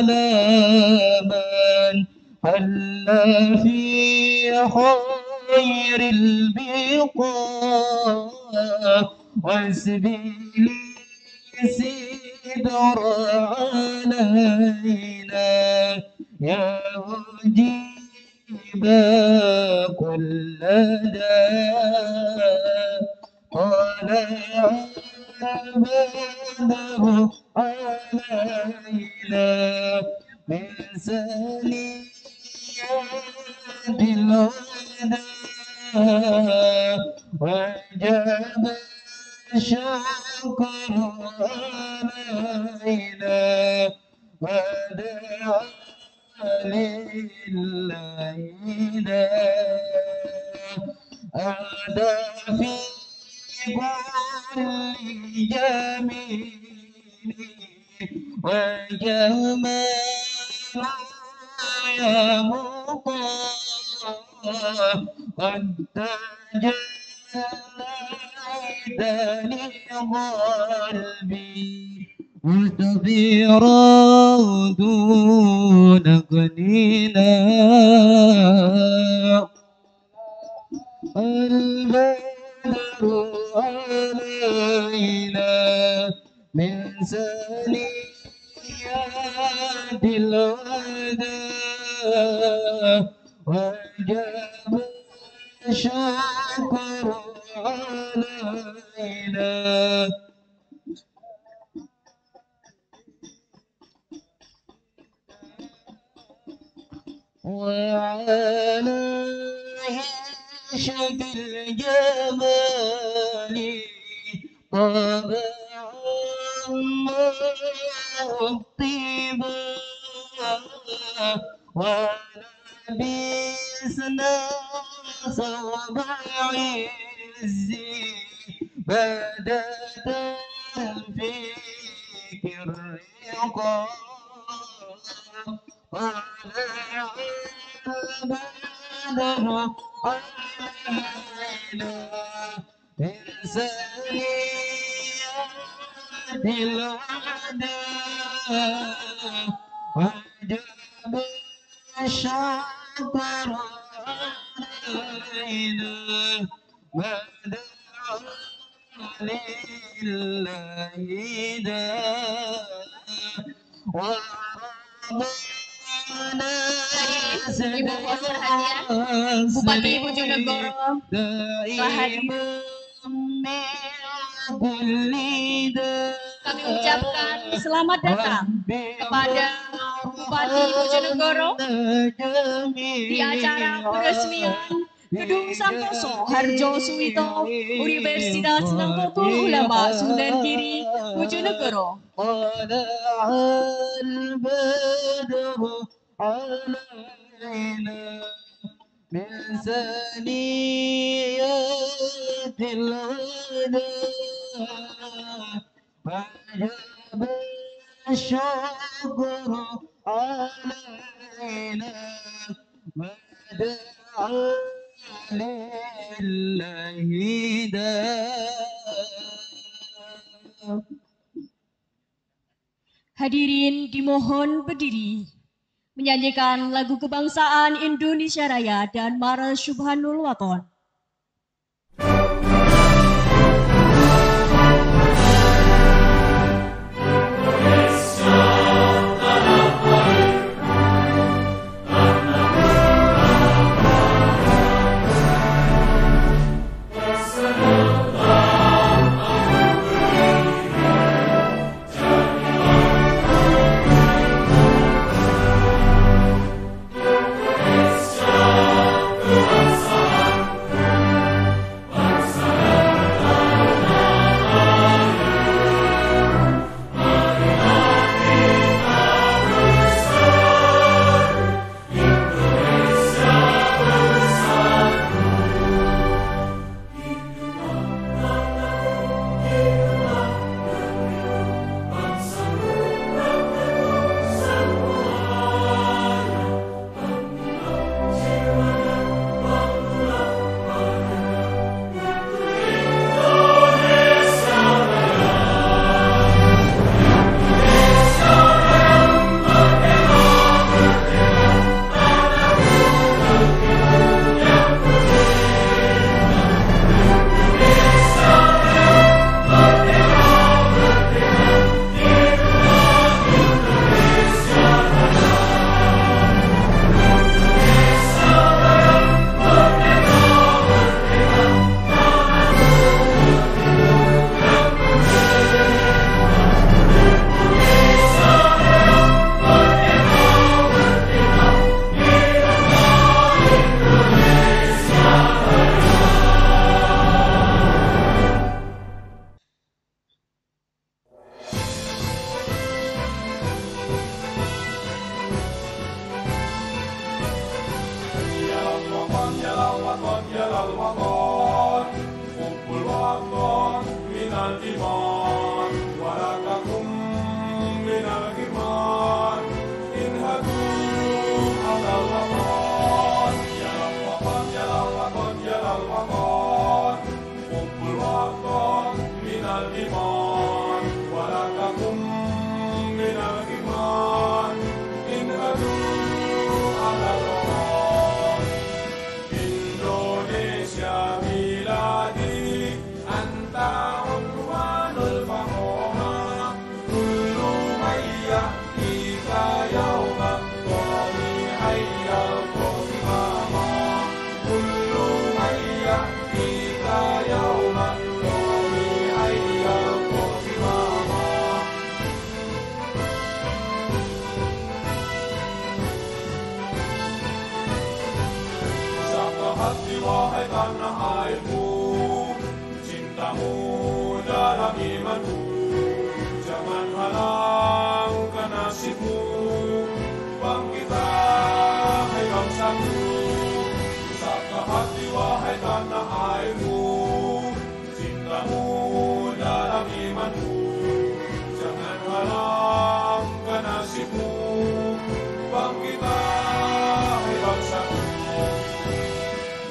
من حل في خير البقاع واسبل سدر علينا يا مجيب كل داء طلع البدر علينا من ثنيات الوداع وجب الشكر علينا ودعا لله أعدى في كل جميل وجمال يا مطاع قد تجليت لقلبي مستبيرا دون قنينا البدر علينا من ثنيات الوداع وجب الشكر علينا وعليه شد الجمال طبع الله طيبا ولبسنا صوب عز بدت الفكر يقام طلع البدر علينا من ثنيات الوداع وجب الشكر علينا ودعا لله Ibu Bos berhadiah Bupati Bojonegoro kami ucapkan selamat datang kepada Bupati Bojonegoro di acara peresmian Gedung Santoso Harjo Suwito Universitas Nahdlatul Ulama Sunan Giri Bojonegoro. من ثنيات الوداع وجب الشكر علينا ودعا لله Hadirin dimohon berdiri menyanyikan lagu kebangsaan Indonesia Raya dan Maras Subhanul Waton. لقد يلا الوطن حب الوطن من الإيمان ولا تكن من الإيمان انهدوا على الوطن يلا الوطن يلا الوطن يلا الوطن حب الوطن من الإيمان ولا تكن من الإيمان انهدوا على الوطن Indonesia miladi anta unwan al-fahoma kullu mayya ika yawma qawmi hayya al-qasimama kullu mayya ika yawma qawmi hayya al-qasimama Sapa hati wahai tanah airku, cintamu dalam imanku, jangan halangkan nasibmu, bangkitlah hai bangsaku. Sapa hati wahai tanah airku, cintamu dalam imanku, jangan halangkan nasibmu, bangkitlah hai bangsaku.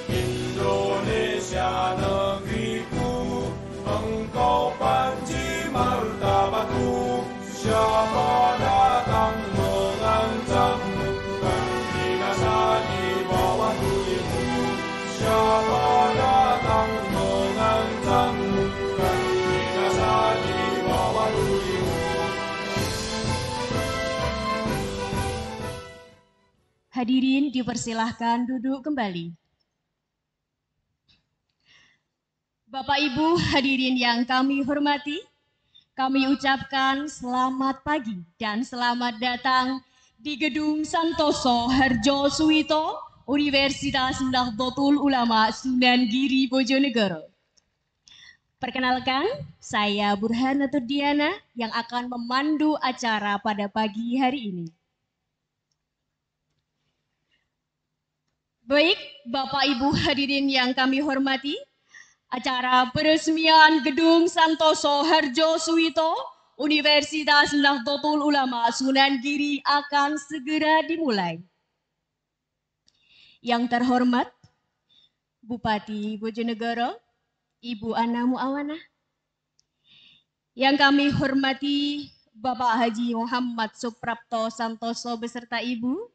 Indonesia negeriku, engkau panci martabatku. Siapa datang mengancammu, kan binasa di bawah tulimu. Siapa datang mengancammu, kan binasa di bawah tulimu. Hadirin dipersilahkan duduk kembali. Bapak Ibu hadirin yang kami hormati, kami ucapkan selamat pagi dan selamat datang di Gedung Santoso Harjo Suwito, Universitas Nahdlatul Ulama Sunan Giri Bojonegoro. Perkenalkan, saya Burhanatur Diana yang akan memandu acara pada pagi hari ini. Baik, Bapak Ibu hadirin yang kami hormati, acara peresmian Gedung Santoso Harjo Suwito Universitas Nahdlatul Ulama Sunan Giri akan segera dimulai. Yang terhormat Bupati Bojonegoro, Ibu Ana Muawanah. Yang kami hormati Bapak Haji Muhammad Suprapto Santoso beserta Ibu.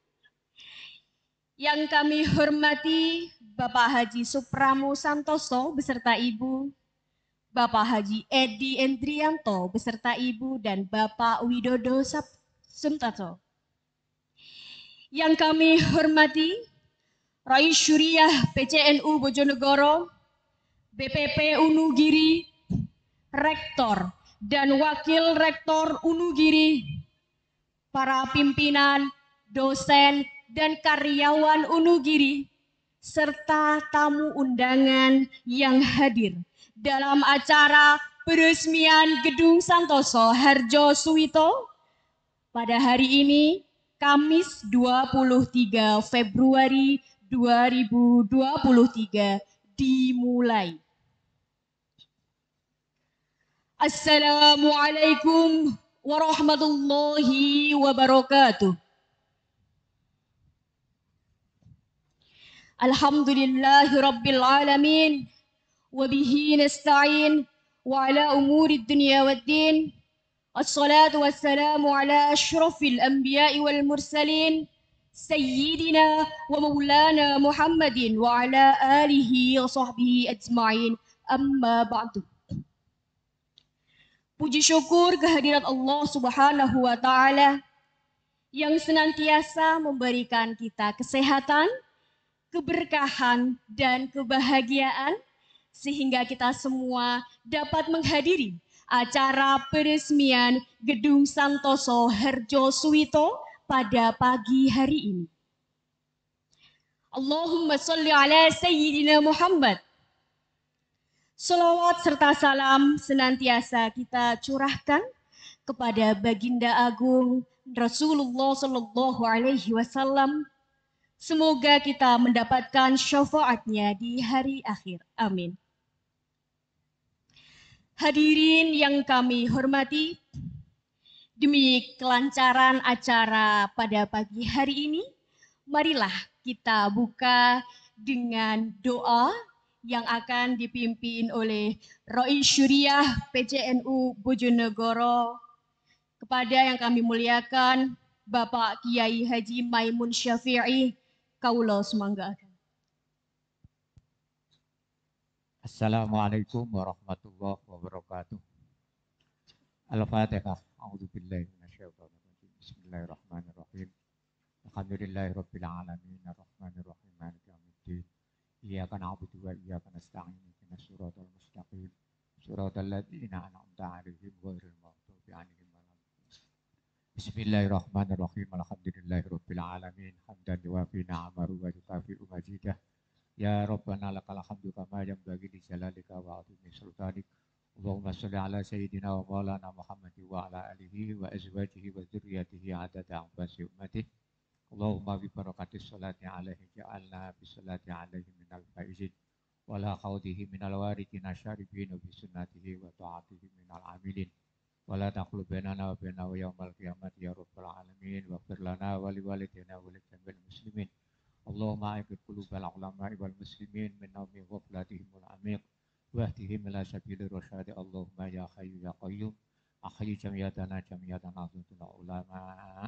Yang kami hormati Bapak Haji Supramo Santoso beserta Ibu, Bapak Haji Edi Endrianto beserta Ibu, dan Bapak Widodo Suntato. Yang kami hormati Rais Syuriah PCNU Bojonegoro, BPP UNU Giri, Rektor dan Wakil Rektor UNU Giri, para pimpinan, dosen, dan karyawan UNU Giri, serta tamu undangan yang hadir dalam acara peresmian Gedung Santoso Harjo Suwito pada hari ini, Kamis 23 Februari 2023 dimulai. Assalamualaikum warahmatullahi wabarakatuh. Alhamdulillahi Rabbil Alamin, wabihi nasta'in, wa ala umuri dunia waddin. Assalatu wassalamu ala ashrafil anbiya'i wal mursalin, Sayyidina wa maulana Muhammadin wa ala alihi wa sahbihi ajma'in, amma ba'du. Puji syukur kehadirat Allah Subhanahu wa Ta'ala yang senantiasa memberikan kita kesehatan, keberkahan, dan kebahagiaan, sehingga kita semua dapat menghadiri acara peresmian Gedung Santoso Harjo Suwito pada pagi hari ini. Allahumma sholli ala Sayyidina Muhammad. Salawat serta salam senantiasa kita curahkan kepada Baginda Agung Rasulullah Sallallahu Alaihi Wasallam, Semoga kita mendapatkan syafaatnya di hari akhir. Amin. Hadirin yang kami hormati, demi kelancaran acara pada pagi hari ini, marilah kita buka dengan doa yang akan dipimpin oleh Roi Syuriah PCNU Bojonegoro. Kepada yang kami muliakan Bapak Kiai Haji Maimun Syafi'i, kaula semanggakan. Assalamualaikum warahmatullahi wabarakatuh. Al-Fatihah. A'udzubillahi minasyaitonir rajim. Bismillahirrahmanirrahim. Alhamdulillahirabbil alamin arrahmanir rahim maliki yaumiddin. Iyyaka na'budu wa iyyaka nasta'in. Ihdinas siratal mustaqim. Siratal ladzina an'amta 'alaihim ghairil maghdubi 'alaihim waladdallin. Bismillahirrahmanirrahim. Alhamdulillahirabbil alamin. Hamdan yuwafi ni'amahu wa yukafi'u majidah. Ya Rabbana lakal hamdu kama yanbaghi li jalalika wa 'azimi sultanik. Allahumma shalli ala sayyidina wa maulana Muhammad wa ala alihi wa azwajihi wa dzurriyyatihi adada anfasi ummatihi. Allahumma bi barakatis salati alaihi ja'alna bi salati alaihi minal faizin wa la khawdihi minal waridina syaribin bi sunnatihi wa ta'atihi minal amilin wa la taqlu bainana wa bainahu yaumal qiyamati ya rabbal alamin wa fir lana wa li walidina wa li jami'il muslimin. Allahumma a'id qulubal ulama'i wal muslimin min nawmi ghaflatihim wal amiq wahdihim ila sabilir rasyad. Allahumma ya hayyu ya qayyum ahyi jamiyatana ahlutul ulama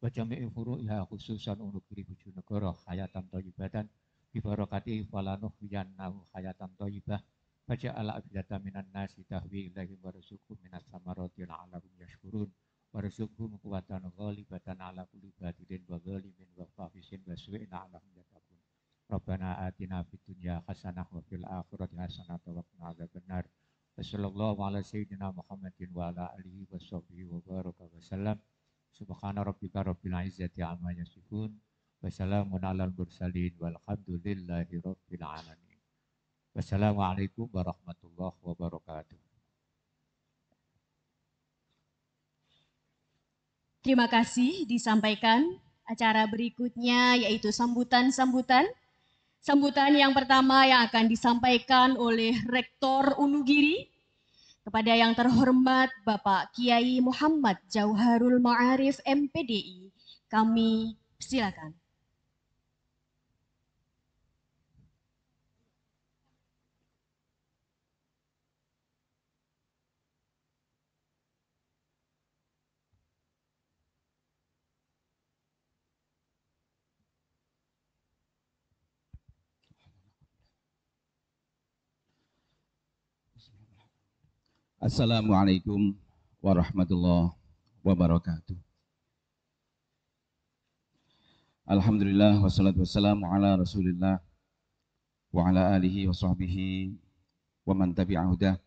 wa jami'i furu'iha khususan untuk diri Bojonegoro hayatan thayyibatan bi barakati falanuh yannahu hayatan thayyibah faja'ala abidatan minan nasi tahwi ilahi warzuqhum minas samarati la'allahum yashkurun warzuqhum quwwatan ghalibatan ala kulli batilin wa zalimin wa fahisin wa su'in la'allahum yattaqun. Rabbana atina fid dunya hasanah wa fil akhirati hasanah wa qina adzabannar. Wassallallahu ala sayyidina Muhammadin wa ala alihi wa sahbihi wa baraka wa sallam. Subhana rabbika rabbil izzati amma yasifun wa salamun alal mursalin walhamdulillahi rabbil alamin. Wassalamualaikum warahmatullahi wabarakatuh. Terima kasih disampaikan. Acara berikutnya yaitu sambutan-sambutan. Sambutan yang pertama yang akan disampaikan oleh Rektor Unugiri kepada yang terhormat Bapak Kiai Muhammad Jauharul Ma'arif MPDI. Kami silakan. Assalamualaikum warahmatullahi wabarakatuh. Alhamdulillah wassalatu wassalamu ala rasulillah wa ala alihi wa sahbihi wa man tabi'a hudah.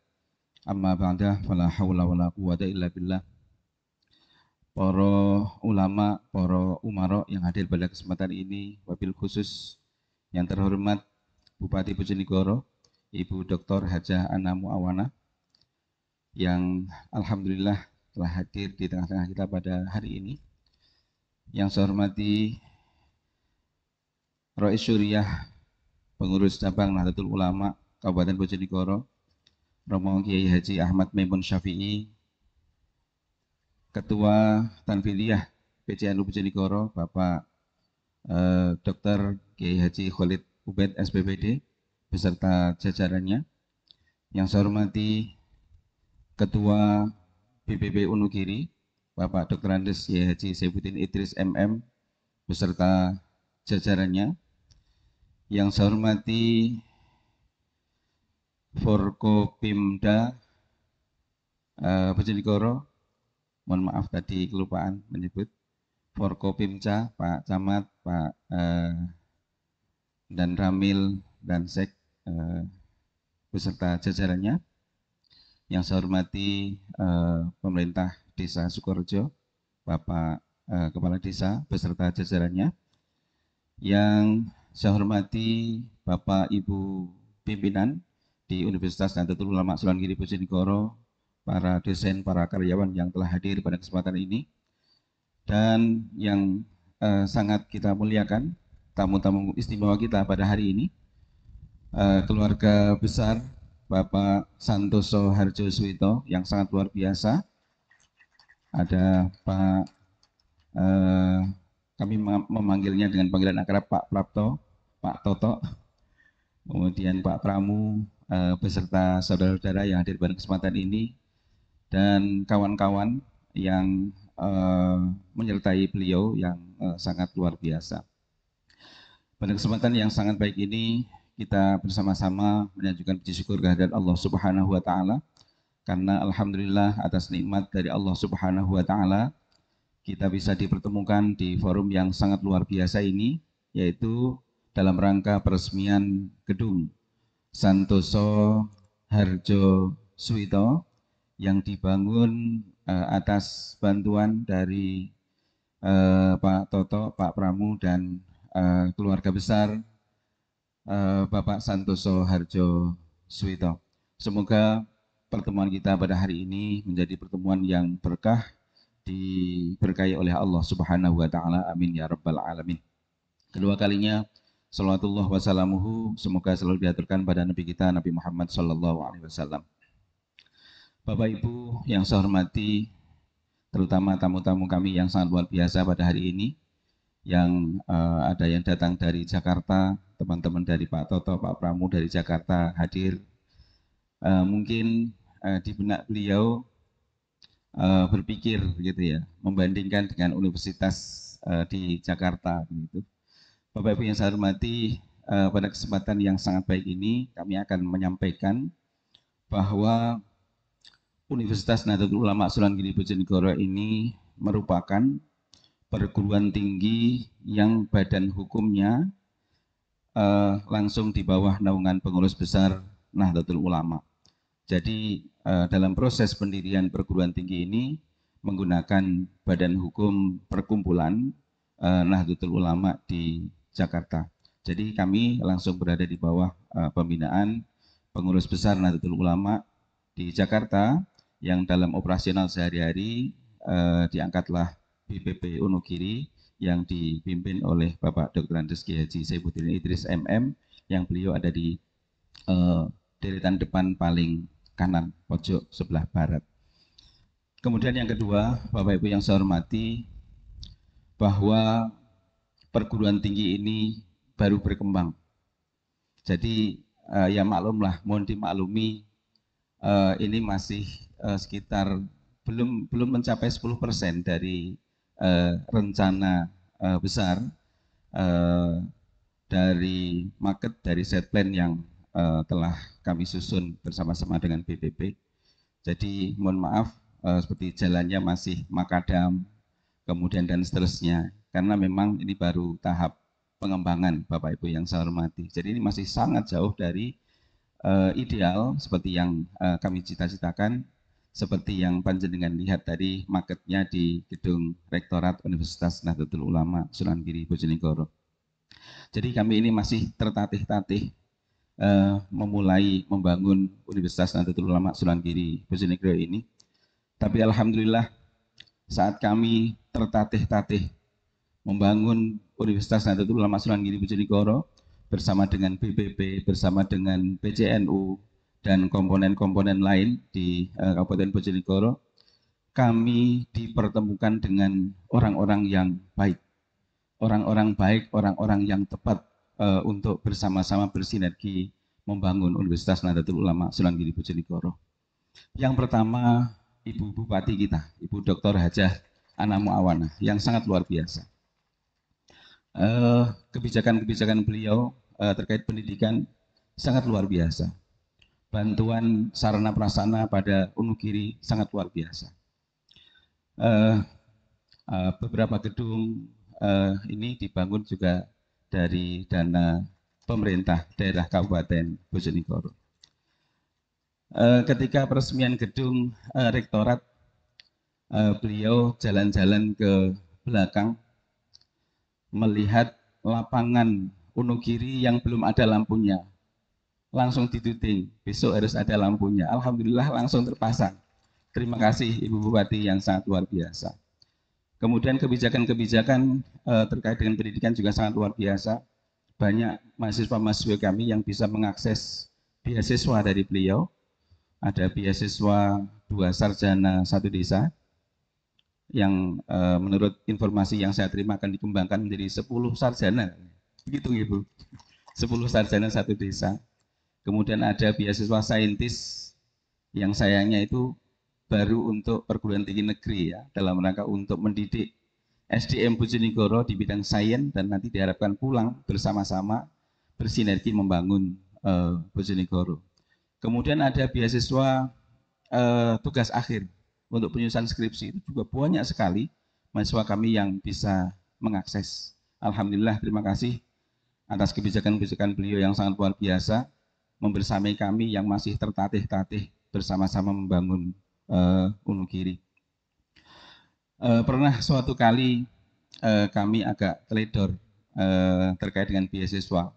Amma ba'dah fala hawla wa la quwwata illa billah. Para ulama, para umara yang hadir pada kesempatan ini, wabil khusus yang terhormat Bupati Bojonegoro, Ibu Dr. Hajah Ana Muawana, yang alhamdulillah telah hadir di tengah-tengah kita pada hari ini. Yang saya hormati Roi Syuriah, pengurus cabang Nahdlatul Ulama Kabupaten Bojonegoro, Romo Kiai Haji Ahmad Maimun Syafi'i, Ketua Tanfiliyah PCNU Bojonegoro, Bapak Dr. Kiai Haji Khalid Ubaid SPPD beserta jajarannya. Yang saya hormati Ketua BPP Unugiri, Bapak Dr. Andes Kiai Haji Saifuddin Idris MM beserta jajarannya. Yang saya hormati Forkopimda Bojonegoro, mohon maaf tadi kelupaan menyebut Forkopimca, Pak Camat, Pak dan Ramil dan Sek beserta jajarannya. Yang saya hormati pemerintah Desa Sukorejo, Bapak Kepala Desa beserta jajarannya. Yang saya hormati Bapak Ibu pimpinan di Universitas Nahdlatul Ulama Sunan Giri Bojonegoro, para dosen, para karyawan yang telah hadir pada kesempatan ini, dan yang sangat kita muliakan tamu-tamu istimewa kita pada hari ini, keluarga besar Bapak Santoso Harjo Suwito yang sangat luar biasa. Ada Pak, kami memanggilnya dengan panggilan akrab Pak Prapto, Pak Toto, kemudian Pak Pramu, beserta saudara-saudara yang hadir pada kesempatan ini, dan kawan-kawan yang menyertai beliau yang sangat luar biasa. Pada kesempatan yang sangat baik ini, kita bersama-sama menyajikan puji syukur kehadirat Allah Subhanahu wa Ta'ala, karena alhamdulillah atas nikmat dari Allah Subhanahu wa Ta'ala, kita bisa dipertemukan di forum yang sangat luar biasa ini, yaitu dalam rangka peresmian gedung Santoso Harjo Suwito yang dibangun atas bantuan dari Pak Toto, Pak Pramu, dan keluarga besar Bapak Santoso Harjo Suwito. Semoga pertemuan kita pada hari ini menjadi pertemuan yang berkah, diberkahi oleh Allah Subhanahu wa Ta'ala. Amin ya rabbal alamin. Kedua kalinya salawatullah wassalamuhu semoga selalu diaturkan pada Nabi kita, Nabi Muhammad sallallahu alaihi wasallam. Bapak Ibu yang saya hormati, terutama tamu-tamu kami yang sangat luar biasa pada hari ini, yang ada yang datang dari Jakarta, teman-teman dari Pak Toto, Pak Pramu dari Jakarta hadir. Mungkin di benak beliau berpikir gitu ya, membandingkan dengan universitas di Jakarta gitu. Bapak Ibu yang saya hormati, pada kesempatan yang sangat baik ini kami akan menyampaikan bahwa Universitas Nahdlatul Ulama Sunan Giri Bojonegoro ini merupakan perguruan tinggi yang badan hukumnya langsung di bawah naungan pengurus besar Nahdlatul Ulama. Jadi dalam proses pendirian perguruan tinggi ini menggunakan badan hukum perkumpulan Nahdlatul Ulama di Jakarta. Jadi kami langsung berada di bawah pembinaan pengurus besar Nahdlatul Ulama di Jakarta, yang dalam operasional sehari-hari diangkatlah BPP Wonogiri yang dipimpin oleh Bapak Dr. Andes Kiai Haji Saifuddin Idris MM, yang beliau ada di deretan depan paling kanan pojok sebelah barat. Kemudian yang kedua, Bapak Ibu yang saya hormati, bahwa perguruan tinggi ini baru berkembang. Jadi ya maklumlah, mohon dimaklumi, ini masih sekitar belum mencapai 10% dari rencana besar dari market, dari set plan yang telah kami susun bersama-sama dengan BPP. Jadi mohon maaf, seperti jalannya masih makadam, kemudian dan seterusnya, karena memang ini baru tahap pengembangan, Bapak Ibu yang saya hormati. Jadi ini masih sangat jauh dari ideal seperti yang kami cita-citakan, seperti yang panjenengan lihat tadi marketnya di gedung Rektorat Universitas Nahdlatul Ulama Sunan Giri Bojonegoro. Jadi kami ini masih tertatih-tatih memulai membangun Universitas Nahdlatul Ulama Sunan Giri Bojonegoro ini. Tapi alhamdulillah saat kami tertatih-tatih membangun Universitas Nahdlatul Ulama Sunan Giri Bojonegoro bersama dengan BPP, bersama dengan PCNU, dan komponen-komponen lain di Kabupaten Bojonegoro, kami dipertemukan dengan orang-orang yang baik, orang-orang yang tepat untuk bersama-sama bersinergi membangun Universitas Nahdlatul Ulama Sunan Giri Bojonegoro. Yang pertama, Ibu Bupati kita, Ibu Dr. Hajah Ana Muawana, yang sangat luar biasa. Kebijakan-kebijakan beliau terkait pendidikan sangat luar biasa. Bantuan sarana prasarana pada Wonogiri sangat luar biasa. Beberapa gedung ini dibangun juga dari dana pemerintah daerah Kabupaten Bojonegoro. Ketika peresmian gedung rektorat, beliau jalan-jalan ke belakang melihat lapangan Wonogiri yang belum ada lampunya. Langsung dituting, besok harus ada lampunya. Alhamdulillah langsung terpasang. Terima kasih Ibu Bupati yang sangat luar biasa. Kemudian kebijakan-kebijakan terkait dengan pendidikan juga sangat luar biasa. Banyak mahasiswa-mahasiswa kami yang bisa mengakses beasiswa dari beliau. Ada beasiswa 2 sarjana 1 desa yang menurut informasi yang saya terima akan dikembangkan menjadi 10 sarjana. Begitu Ibu. 10 sarjana 1 desa. Kemudian ada beasiswa saintis yang sayangnya itu baru untuk perguruan tinggi negeri ya, dalam rangka untuk mendidik SDM Bojonegoro di bidang sains dan nanti diharapkan pulang bersama-sama bersinergi membangun Bojonegoro. Kemudian ada beasiswa tugas akhir untuk penyusunan skripsi, itu juga banyak sekali mahasiswa kami yang bisa mengakses. Alhamdulillah, terima kasih atas kebijakan-kebijakan beliau yang sangat luar biasa, membersamai kami yang masih tertatih-tatih bersama-sama membangun Wonogiri. Pernah suatu kali kami agak teledor terkait dengan beasiswa.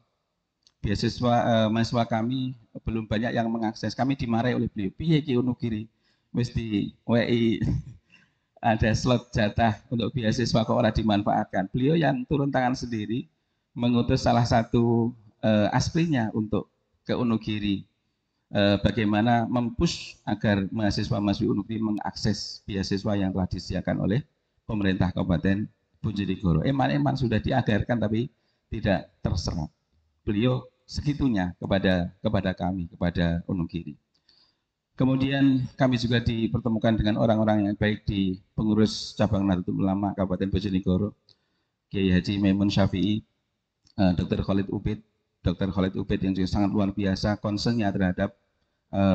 Mahasiswa kami belum banyak yang mengakses. Kami dimarahi oleh beliau. Piye ki Wonogiri? Mesti WI ada slot jatah untuk beasiswa kok ora dimanfaatkan. Beliau yang turun tangan sendiri mengutus salah satu asprinya untuk ke Wonogiri. Bagaimana mempush agar mahasiswa-mahasiswi Wonogiri mengakses beasiswa yang telah disediakan oleh pemerintah Kabupaten Bojonegoro. Eman sudah diagarkan tapi tidak terserap. Beliau segitunya kepada kami, kepada Wonogiri. Kemudian kami juga dipertemukan dengan orang-orang yang baik di pengurus cabang Nahdlatul Ulama Kabupaten Bojonegoro, Kiai Haji Maimun Syafi'i, Dr. Khalid Ubed yang juga sangat luar biasa concernnya terhadap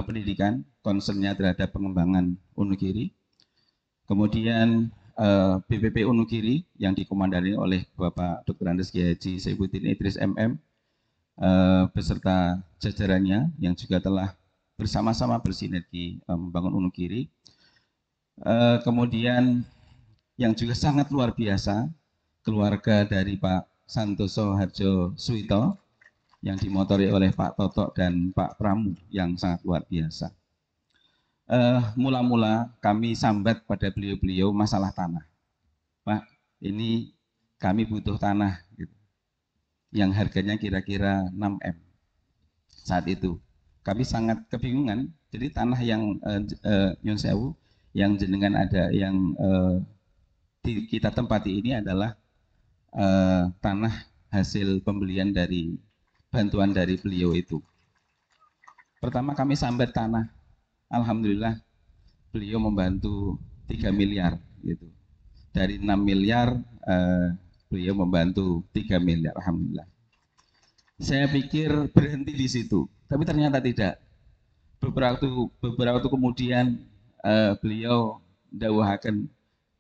pendidikan, concernnya terhadap pengembangan Wonogiri. Kemudian BPP Wonogiri yang dikomandani oleh Bapak Dr. Andes Kiai Haji Saifuddin Idris MM beserta jajarannya yang juga telah bersama-sama bersinergi membangun Wonogiri. Kemudian yang juga sangat luar biasa, keluarga dari Pak Santoso Harjo Suwito yang dimotori oleh Pak Toto dan Pak Pramu yang sangat luar biasa. Mula-mula kami sambat pada beliau-beliau masalah tanah. Pak, ini kami butuh tanah gitu, yang harganya kira-kira 6M saat itu. Kami sangat kebingungan. Jadi tanah yang Nyun Sewu yang jenengan ada yang kita tempati ini adalah tanah hasil pembelian dari bantuan dari beliau itu. Pertama kami sambat tanah. Alhamdulillah beliau membantu 3 miliar gitu. Dari 6 miliar beliau membantu 3 miliar. Alhamdulillah. Saya pikir berhenti di situ, tapi ternyata tidak. Beberapa waktu kemudian beliau dawuhaken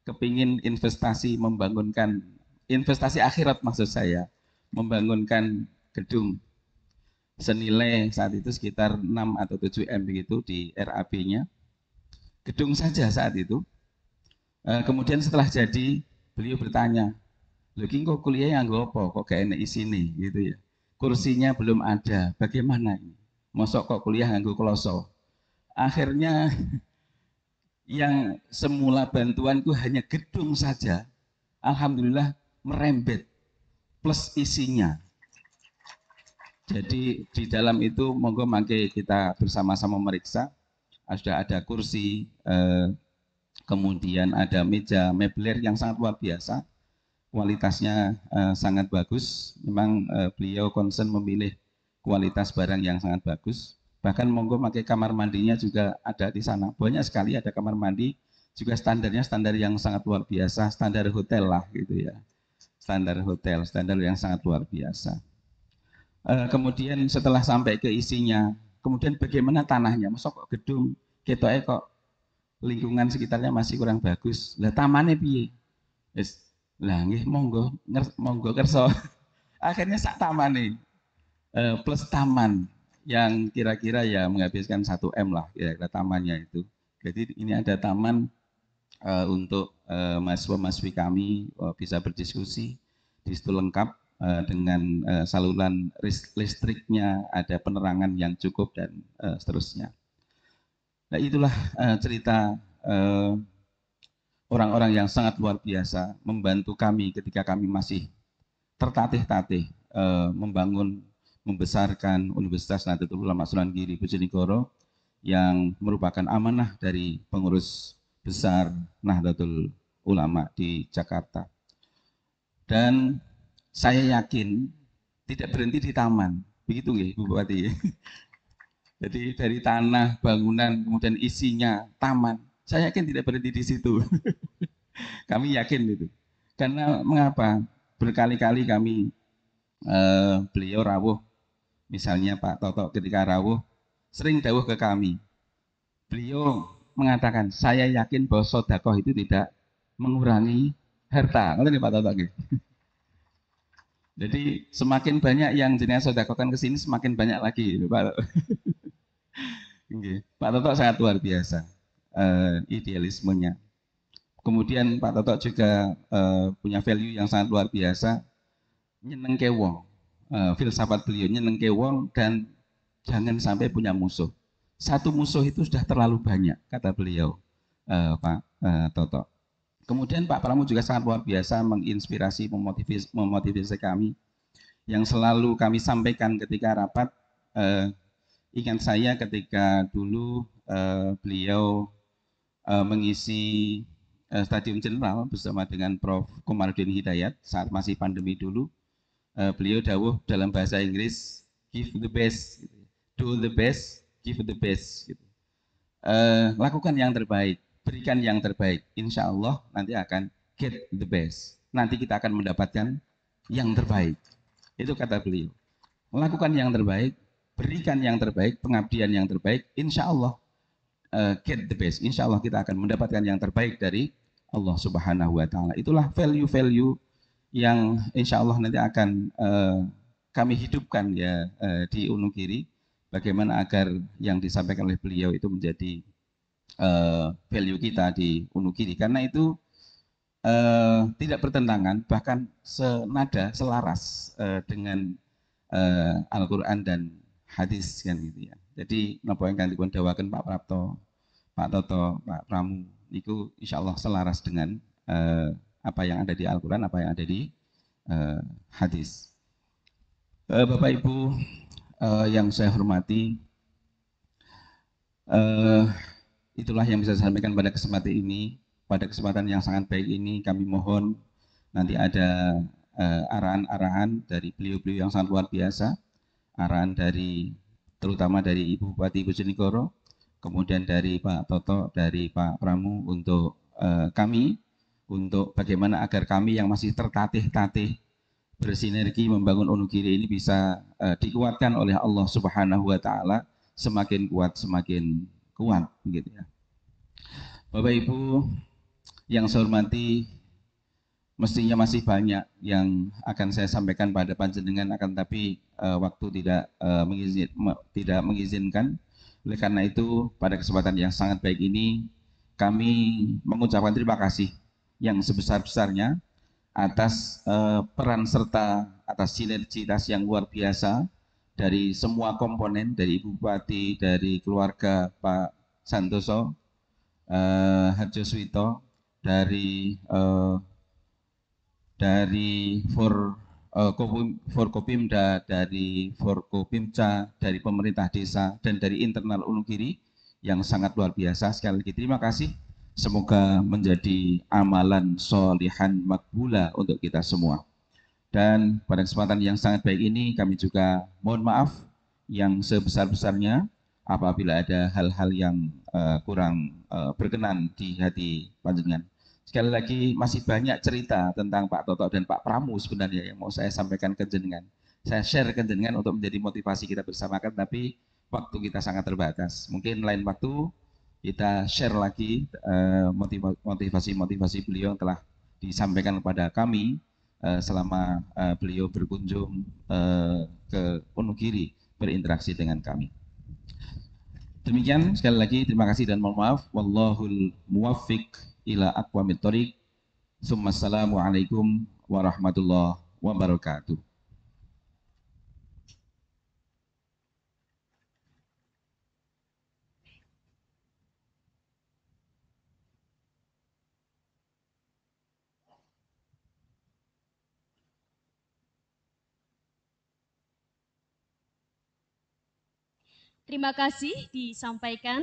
kepingin investasi membangunkan, investasi akhirat maksud saya, membangunkan gedung senilai saat itu sekitar 6 atau 7M begitu di RAB-nya. Gedung saja saat itu. Kemudian setelah jadi, beliau bertanya, "Lho ki kok kuliah yang apa? Kok gak enak isine?" gitu ya. Kursinya belum ada, bagaimana ini? Mosok kok kuliah nganggo kloso. Akhirnya yang semula bantuanku hanya gedung saja, alhamdulillah merembet plus isinya. Jadi di dalam itu monggo mangke kita bersama-sama meriksa. Sudah ada kursi, kemudian ada meja mebler yang sangat luar biasa. Kualitasnya sangat bagus. Memang beliau concern memilih kualitas barang yang sangat bagus. Bahkan monggo pakai kamar mandinya juga ada di sana. Banyak sekali ada kamar mandi. Juga standarnya standar yang sangat luar biasa. Standar hotel lah gitu ya. Standar hotel, standar yang sangat luar biasa. Kemudian setelah sampai ke isinya, kemudian bagaimana tanahnya? Masuk kok gedung, ketoke kok lingkungan sekitarnya masih kurang bagus. Lah tamane piye? Wis lah nggih monggo kerso. Akhirnya sak tamane plus taman yang kira-kira ya menghabiskan 1M lah kira-kira tamannya itu. Jadi ini ada taman untuk mahasiswa-mahasiswi kami bisa berdiskusi. Di situ lengkap dengan saluran listriknya, ada penerangan yang cukup dan seterusnya. Nah itulah cerita orang-orang yang sangat luar biasa membantu kami ketika kami masih tertatih-tatih membangun, membesarkan Universitas Nahdlatul Ulama Sunan Giri Bojonegoro yang merupakan amanah dari pengurus besar Nahdlatul Ulama di Jakarta. Dan saya yakin tidak berhenti di taman, begitu nggih Bu Bupati? Jadi dari tanah, bangunan, kemudian isinya taman, saya yakin tidak berhenti di situ. Kami yakin itu. Karena mengapa? Berkali-kali kami beliau rawuh, misalnya Pak Toto ketika rawuh sering dawuh ke kami. Beliau mengatakan, saya yakin bahwa sedekah itu tidak mengurangi harta. Ngerti Pak Toto? Jadi semakin banyak yang jenengan sedekahkan ke sini, semakin banyak lagi, Pak. Pak Toto sangat luar biasa idealismenya. Kemudian Pak Toto juga punya value yang sangat luar biasa, nyenengke wong. Filsafat beliau nyenengke wong dan jangan sampai punya musuh. Satu musuh itu sudah terlalu banyak, kata beliau, Pak Toto. Kemudian Pak Pramu juga sangat luar biasa menginspirasi, memotivasi kami. Yang selalu kami sampaikan ketika rapat, ingat saya ketika dulu beliau mengisi Stadium Jenderal bersama dengan Prof. Komarudin Hidayat saat masih pandemi dulu. Beliau dawuh dalam bahasa Inggris, give the best, do the best, give the best. Gitu. Lakukan yang terbaik, berikan yang terbaik, insya Allah nanti akan get the best. Nanti kita akan mendapatkan yang terbaik. Itu kata beliau. Lakukan yang terbaik, berikan yang terbaik, pengabdian yang terbaik, insya Allah get the best. Insya Allah kita akan mendapatkan yang terbaik dari Allah Subhanahu wa Ta'ala. Itulah value-value yang insya Allah nanti akan kami hidupkan ya di Wonogiri. Bagaimana agar yang disampaikan oleh beliau itu menjadi value kita di Wonogiri, karena itu tidak bertentangan, bahkan senada, selaras dengan Al-Quran dan hadis kan gitu ya. Jadi napa yang dipun dawaken Pak Prapto, Pak Toto, Pak Pramu itu insya Allah selaras dengan apa yang ada di Al-Quran, apa yang ada di hadis. Bapak Ibu yang saya hormati, itulah yang bisa saya sampaikan pada kesempatan ini. Pada kesempatan yang sangat baik ini kami mohon nanti ada arahan-arahan dari beliau-beliau yang sangat luar biasa, arahan dari terutama dari Ibu Bupati Bojonegoro, kemudian dari Pak Toto, dari Pak Pramu untuk kami, untuk bagaimana agar kami yang masih tertatih-tatih bersinergi membangun Wonogiri ini bisa dikuatkan oleh Allah Subhanahu wa Ta'ala, semakin kuat semakin kuat gitu ya. Bapak Ibu yang saya hormati, mestinya masih banyak yang akan saya sampaikan pada panjenengan, akan tapi waktu tidak mengizinkan. Oleh karena itu pada kesempatan yang sangat baik ini kami mengucapkan terima kasih yang sebesar-besarnya atas peran serta, atas sinergitas yang luar biasa dari semua komponen, dari Ibu Bupati, dari keluarga Pak Santoso, Harjoswito, dari Forkopimda, dari Forkopimca, dari pemerintah desa, dan dari internal Wonogiri yang sangat luar biasa. Sekali lagi terima kasih. Semoga menjadi amalan solihan makbula untuk kita semua. Dan pada kesempatan yang sangat baik ini kami juga mohon maaf yang sebesar-besarnya apabila ada hal-hal yang kurang berkenan di hati panjenengan. Sekali lagi masih banyak cerita tentang Pak Toto dan Pak Pramu sebenarnya yang mau saya sampaikan ke jenengan. Saya share ke jenengan untuk menjadi motivasi kita bersama, tapi waktu kita sangat terbatas. Mungkin lain waktu kita share lagi motivasi-motivasi beliau yang telah disampaikan kepada kami selama beliau berkunjung ke Wonogiri, berinteraksi dengan kami. Demikian, sekali lagi terima kasih dan mohon maaf. Wallahul muwaffiq ila aqwamit thoriq. Assalamualaikum warahmatullahi wabarakatuh. Terima kasih disampaikan.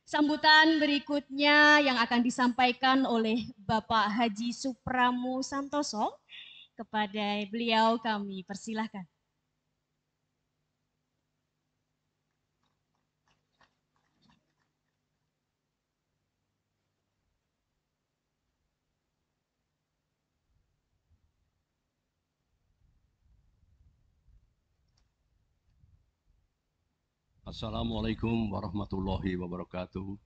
Sambutan berikutnya yang akan disampaikan oleh Bapak Haji Supramo Santoso. Kepada beliau kami persilahkan. Assalamualaikum warahmatullahi wabarakatuh.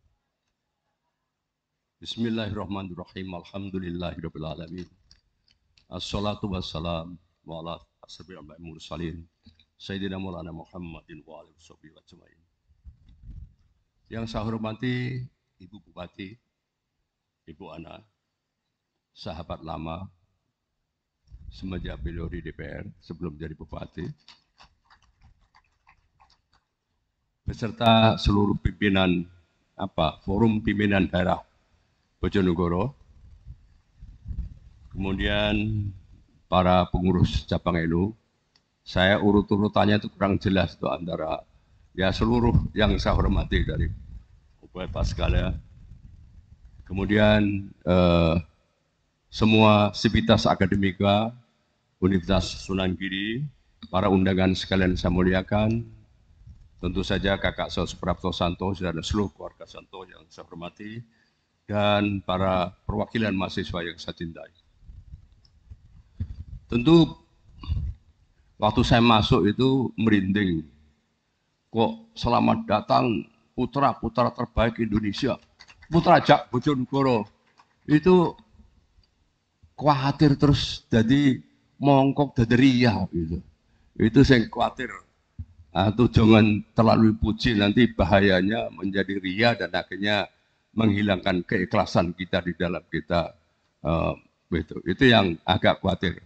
Bismillahirrahmanirrahim. Alhamdulillahirabbil alamin. Assalatu wassalam ala asyrofil anbiya'i wal mursalin. Sayyidina Maulana Muhammadin wa alihi washabihi ajmain. Yang saya hormati Ibu Bupati, Ibu Ana, sahabat lama semenjak beliau di DPR sebelum jadi bupati, beserta seluruh pimpinan Forum Pimpinan Daerah Bojonegoro, kemudian para pengurus cabang NU. Saya urut-urutannya itu kurang jelas itu antara seluruh yang saya hormati dari Bapak sekalian. Kemudian semua sivitas akademika Universitas Sunan Giri, para undangan sekalian saya muliakan. Tentu saja Kakak Saud Suprapto Santoso dan seluruh keluarga Santoso yang saya hormati, dan para perwakilan mahasiswa yang saya cintai. Tentu waktu saya masuk itu merinding. Kok selamat datang putra-putra terbaik Indonesia, putra Jak Bojonegoro. Itu khawatir terus jadi mongkok dari ria gitu. Itu saya khawatir. Atau jangan terlalu puji, nanti bahayanya menjadi ria dan akhirnya menghilangkan keikhlasan kita di dalam kita. Itu yang agak khawatir.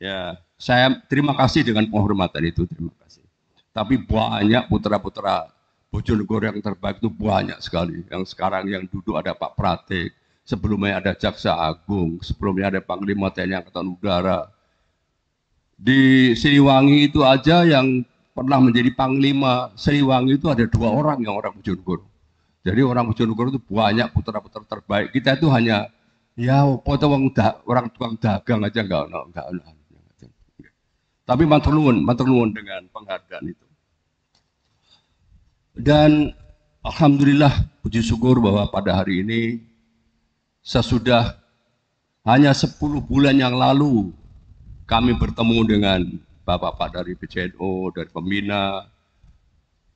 Ya, saya terima kasih dengan penghormatan itu, terima kasih. Tapi banyak putra-putra Bojonegoro yang terbaik itu banyak sekali. Yang sekarang yang duduk ada Pak Pratik, sebelumnya ada Jaksa Agung, sebelumnya ada Panglima TNI Angkatan Udara. Di Siliwangi itu aja yang pernah menjadi Panglima Siliwangi itu ada 2 orang yang orang Bojonegoro. Jadi orang Bojonegoro itu banyak putra-putra terbaik. Kita itu hanya orang tukang dagang aja enggak. Tapi matur nuwun dengan penghargaan itu. Dan alhamdulillah puji syukur bahwa pada hari ini sesudah hanya 10 bulan yang lalu kami bertemu dengan Bapak dari PCNO, dari Pembina,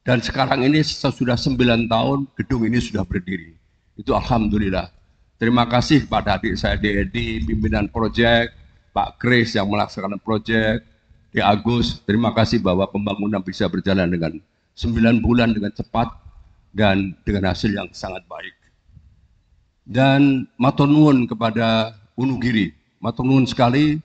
dan sekarang ini sudah 9 tahun gedung ini sudah berdiri. Itu alhamdulillah. Terima kasih pada adik saya DED, pimpinan proyek, Pak Kris yang melaksanakan proyek, di Agus. Terima kasih bahwa pembangunan bisa berjalan dengan 9 bulan dengan cepat dan dengan hasil yang sangat baik. Dan matur nuwun kepada Wonogiri, matur nuwun sekali.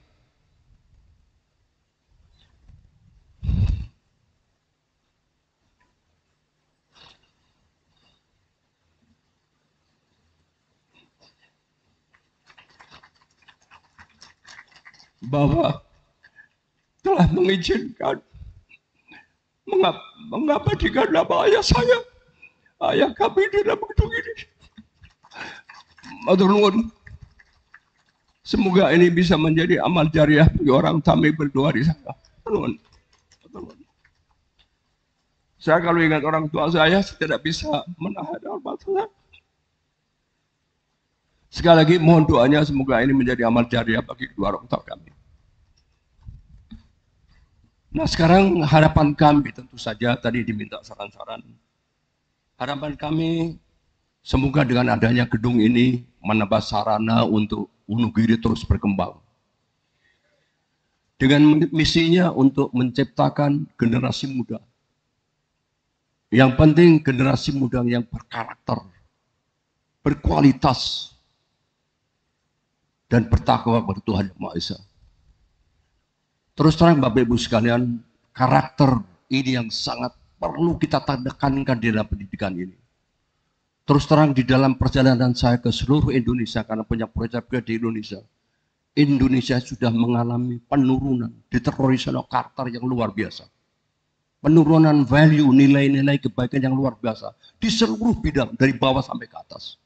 Bahwa telah mengizinkan mengabadikan nama ayah saya, ayah kami di dalam gedung ini. Matur nuwun. Semoga ini bisa menjadi amal jariah bagi orang kami berdoa di sana. Matur nuwun. Saya kalau ingat orang tua saya tidak bisa menahan hormat saya. Sekali lagi mohon doanya semoga ini menjadi amal jariah bagi kedua orang tua kami. Nah sekarang harapan kami tentu saja tadi diminta saran-saran. Harapan kami semoga dengan adanya gedung ini menambah sarana untuk Wonogiri terus berkembang. Dengan misinya untuk menciptakan generasi muda. Yang penting generasi muda yang berkarakter, berkualitas, dan bertakwa kepada Tuhan Yang Maha Esa. Terus terang Bapak Ibu sekalian, karakter ini yang sangat perlu kita tekankan di dalam pendidikan ini. Terus terang di dalam perjalanan saya ke seluruh Indonesia, karena punya proyek di Indonesia, Indonesia sudah mengalami penurunan, diterorisi oleh karakter yang luar biasa. penurunan value, nilai-nilai kebaikan yang luar biasa di seluruh bidang dari bawah sampai ke atas.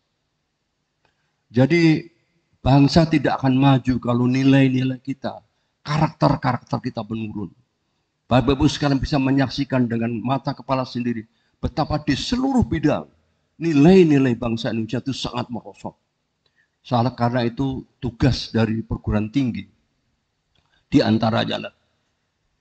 Jadi bangsa tidak akan maju kalau nilai-nilai kita, karakter-karakter kita menurun. Bapak Ibu sekalian bisa menyaksikan dengan mata kepala sendiri betapa di seluruh bidang nilai-nilai bangsa Indonesia itu sangat merosot. Karena itu tugas dari perguruan tinggi di antaranya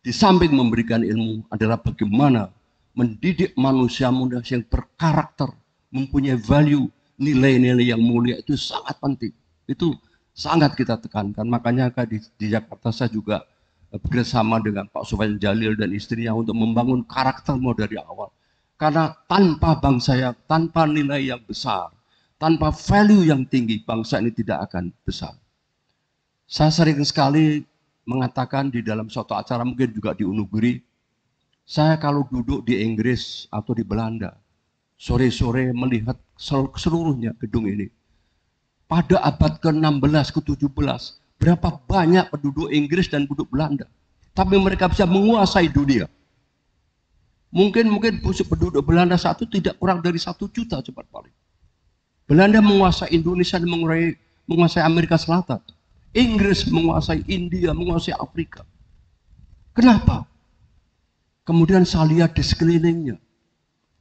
di samping memberikan ilmu adalah bagaimana mendidik manusia-manusia yang berkarakter, mempunyai value, nilai-nilai yang mulia itu sangat penting. Itu sangat kita tekankan. Makanya di Jakarta saya juga bekerjasama dengan Pak Sufyan Jalil dan istrinya untuk membangun karakter dari awal. Karena tanpa bangsa yang, tanpa nilai yang besar, tanpa value yang tinggi, bangsa ini tidak akan besar. Saya sering sekali mengatakan di dalam suatu acara, mungkin juga di Unuguri, saya kalau duduk di Inggris atau di Belanda, sore-sore melihat seluruhnya gedung ini. Pada abad ke-16, ke-17, berapa banyak penduduk Inggris dan penduduk Belanda. Tapi mereka bisa menguasai dunia. Mungkin penduduk Belanda satu tidak kurang dari 1 juta cepat paling. Belanda menguasai Indonesia dan menguasai Amerika Selatan. Inggris menguasai India, menguasai Afrika. Kenapa? Kemudian saya lihat di sekelilingnya.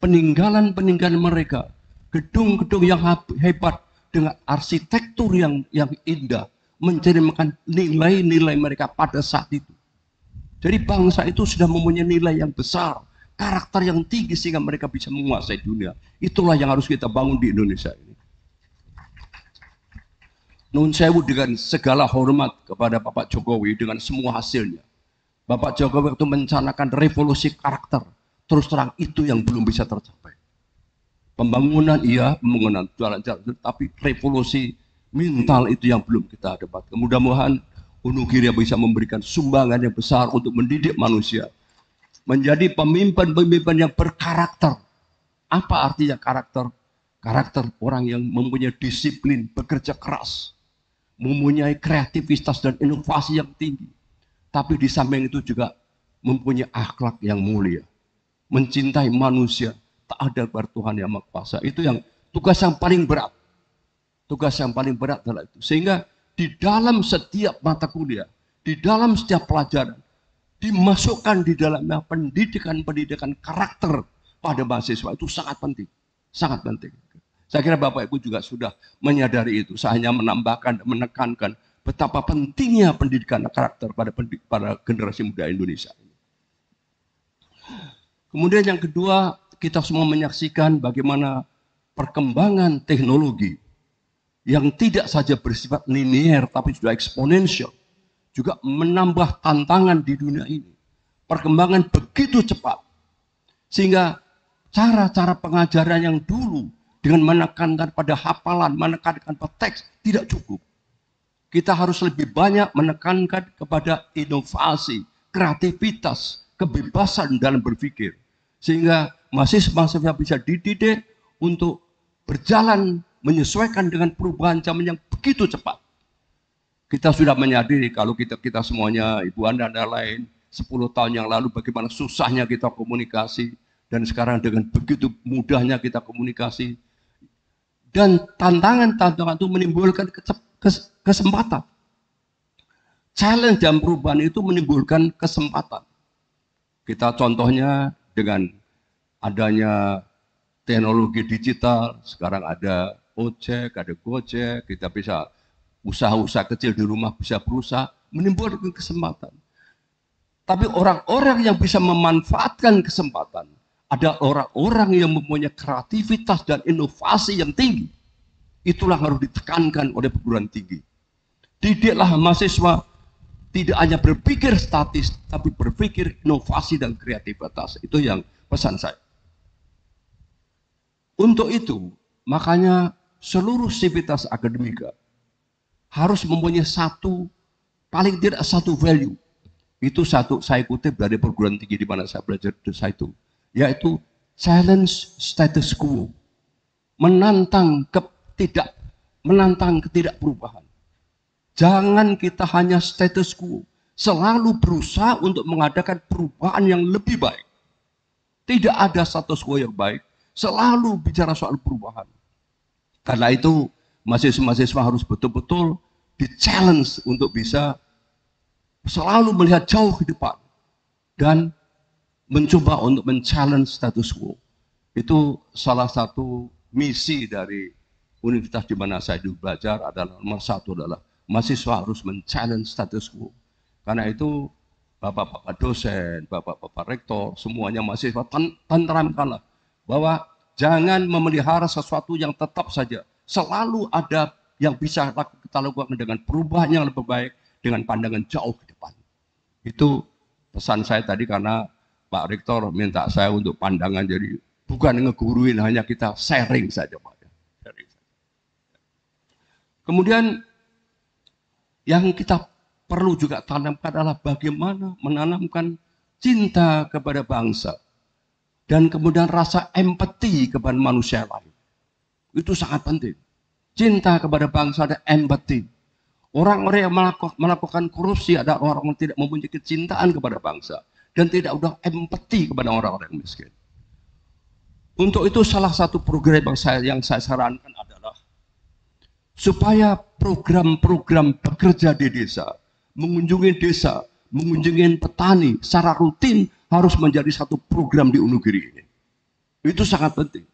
Peninggalan-peninggalan mereka. Gedung-gedung yang hebat dengan arsitektur yang indah. Mencerminkan nilai-nilai mereka pada saat itu. Jadi bangsa itu sudah mempunyai nilai yang besar. Karakter yang tinggi sehingga mereka bisa menguasai dunia. Itulah yang harus kita bangun di Indonesia ini. Nun sewu dengan segala hormat kepada Bapak Jokowi dengan semua hasilnya. Bapak Jokowi itu mencanakan revolusi karakter. Terus terang itu yang belum bisa tercapai. Pembangunan iya, pembangunan jalan-jalan, tapi revolusi mental itu yang belum kita dapat. Mudah-mudahan Unugiri bisa memberikan sumbangan yang besar untuk mendidik manusia. Menjadi pemimpin-pemimpin yang berkarakter. Apa artinya karakter? Karakter orang yang mempunyai disiplin, bekerja keras. Mempunyai kreativitas dan inovasi yang tinggi. Tapi di samping itu juga mempunyai akhlak yang mulia. Mencintai manusia. Tak ada bar Tuhan yang Maha Kuasa. Itu yang tugas yang paling berat. Tugas yang paling berat adalah itu. Sehingga di dalam setiap mata kuliah, di dalam setiap pelajaran, dimasukkan di dalamnya pendidikan karakter pada mahasiswa itu sangat penting. Sangat penting. Saya kira Bapak Ibu juga sudah menyadari itu. Saya hanya menambahkan dan menekankan betapa pentingnya pendidikan karakter pada generasi muda Indonesia. Kemudian yang kedua, kita semua menyaksikan bagaimana perkembangan teknologi yang tidak saja bersifat linear tapi sudah eksponensial juga menambah tantangan di dunia ini. Perkembangan begitu cepat sehingga cara-cara pengajaran yang dulu dengan menekankan pada hafalan, menekankan pada teks tidak cukup. Kita harus lebih banyak menekankan kepada inovasi, kreativitas, kebebasan dalam berpikir. Sehingga mahasiswa bisa dididik untuk berjalan menyesuaikan dengan perubahan zaman yang begitu cepat. Kita sudah menyadari kalau kita semuanya, Ibu Anda dan lain, 10 tahun yang lalu bagaimana susahnya kita komunikasi. Dan sekarang dengan begitu mudahnya kita komunikasi. Dan tantangan-tantangan itu menimbulkan kesempatan. Challenge dan perubahan itu menimbulkan kesempatan. Kita contohnya dengan adanya teknologi digital, sekarang ada ojek, ada gojek, kita bisa usaha-usaha kecil di rumah bisa berusaha, menimbulkan kesempatan. Tapi orang-orang yang bisa memanfaatkan kesempatan, ada orang-orang yang mempunyai kreativitas dan inovasi yang tinggi. Itulah harus ditekankan oleh perguruan tinggi. Didiklah mahasiswa tidak hanya berpikir statis, tapi berpikir inovasi dan kreativitas. Itu yang pesan saya. Untuk itu, makanya seluruh sivitas akademika harus mempunyai paling tidak satu value. Itu saya kutip dari perguruan tinggi di mana saya belajar dosa itu. Yaitu challenge status quo. Menantang ketidakperubahan. Jangan kita hanya status quo. Selalu berusaha untuk mengadakan perubahan yang lebih baik. Tidak ada status quo yang baik, selalu bicara soal perubahan. Karena itu mahasiswa-mahasiswa harus betul-betul di-challenge untuk bisa selalu melihat jauh ke depan dan mencoba untuk men-challenge status quo. Itu salah satu misi dari universitas di mana saya dulu belajar adalah nomor satu adalah mahasiswa harus men-challenge status quo. Karena itu bapak-bapak dosen, bapak-bapak rektor, semuanya mahasiswa tanamkanlah bahwa jangan memelihara sesuatu yang tetap saja. Selalu ada yang bisa kita lakukan dengan perubahan yang lebih baik, dengan pandangan jauh ke depan. Itu pesan saya tadi karena Pak Rektor minta saya untuk pandangan, jadi bukan ngeguruin, hanya kita sharing saja Pak. Sharing. Kemudian yang kita perlu juga tanamkan adalah bagaimana menanamkan cinta kepada bangsa dan kemudian rasa empati kepada manusia lain. Itu sangat penting. Cinta kepada bangsa dan empati. Orang-orang yang melakukan korupsi adalah orang yang tidak mempunyai kecintaan kepada bangsa dan tidak udah empati kepada orang-orang yang miskin. Untuk itu salah satu program yang saya sarankan adalah supaya program-program bekerja di desa, mengunjungi desa, mengunjungi petani secara rutin harus menjadi satu program di Wonogiri ini. Itu sangat penting.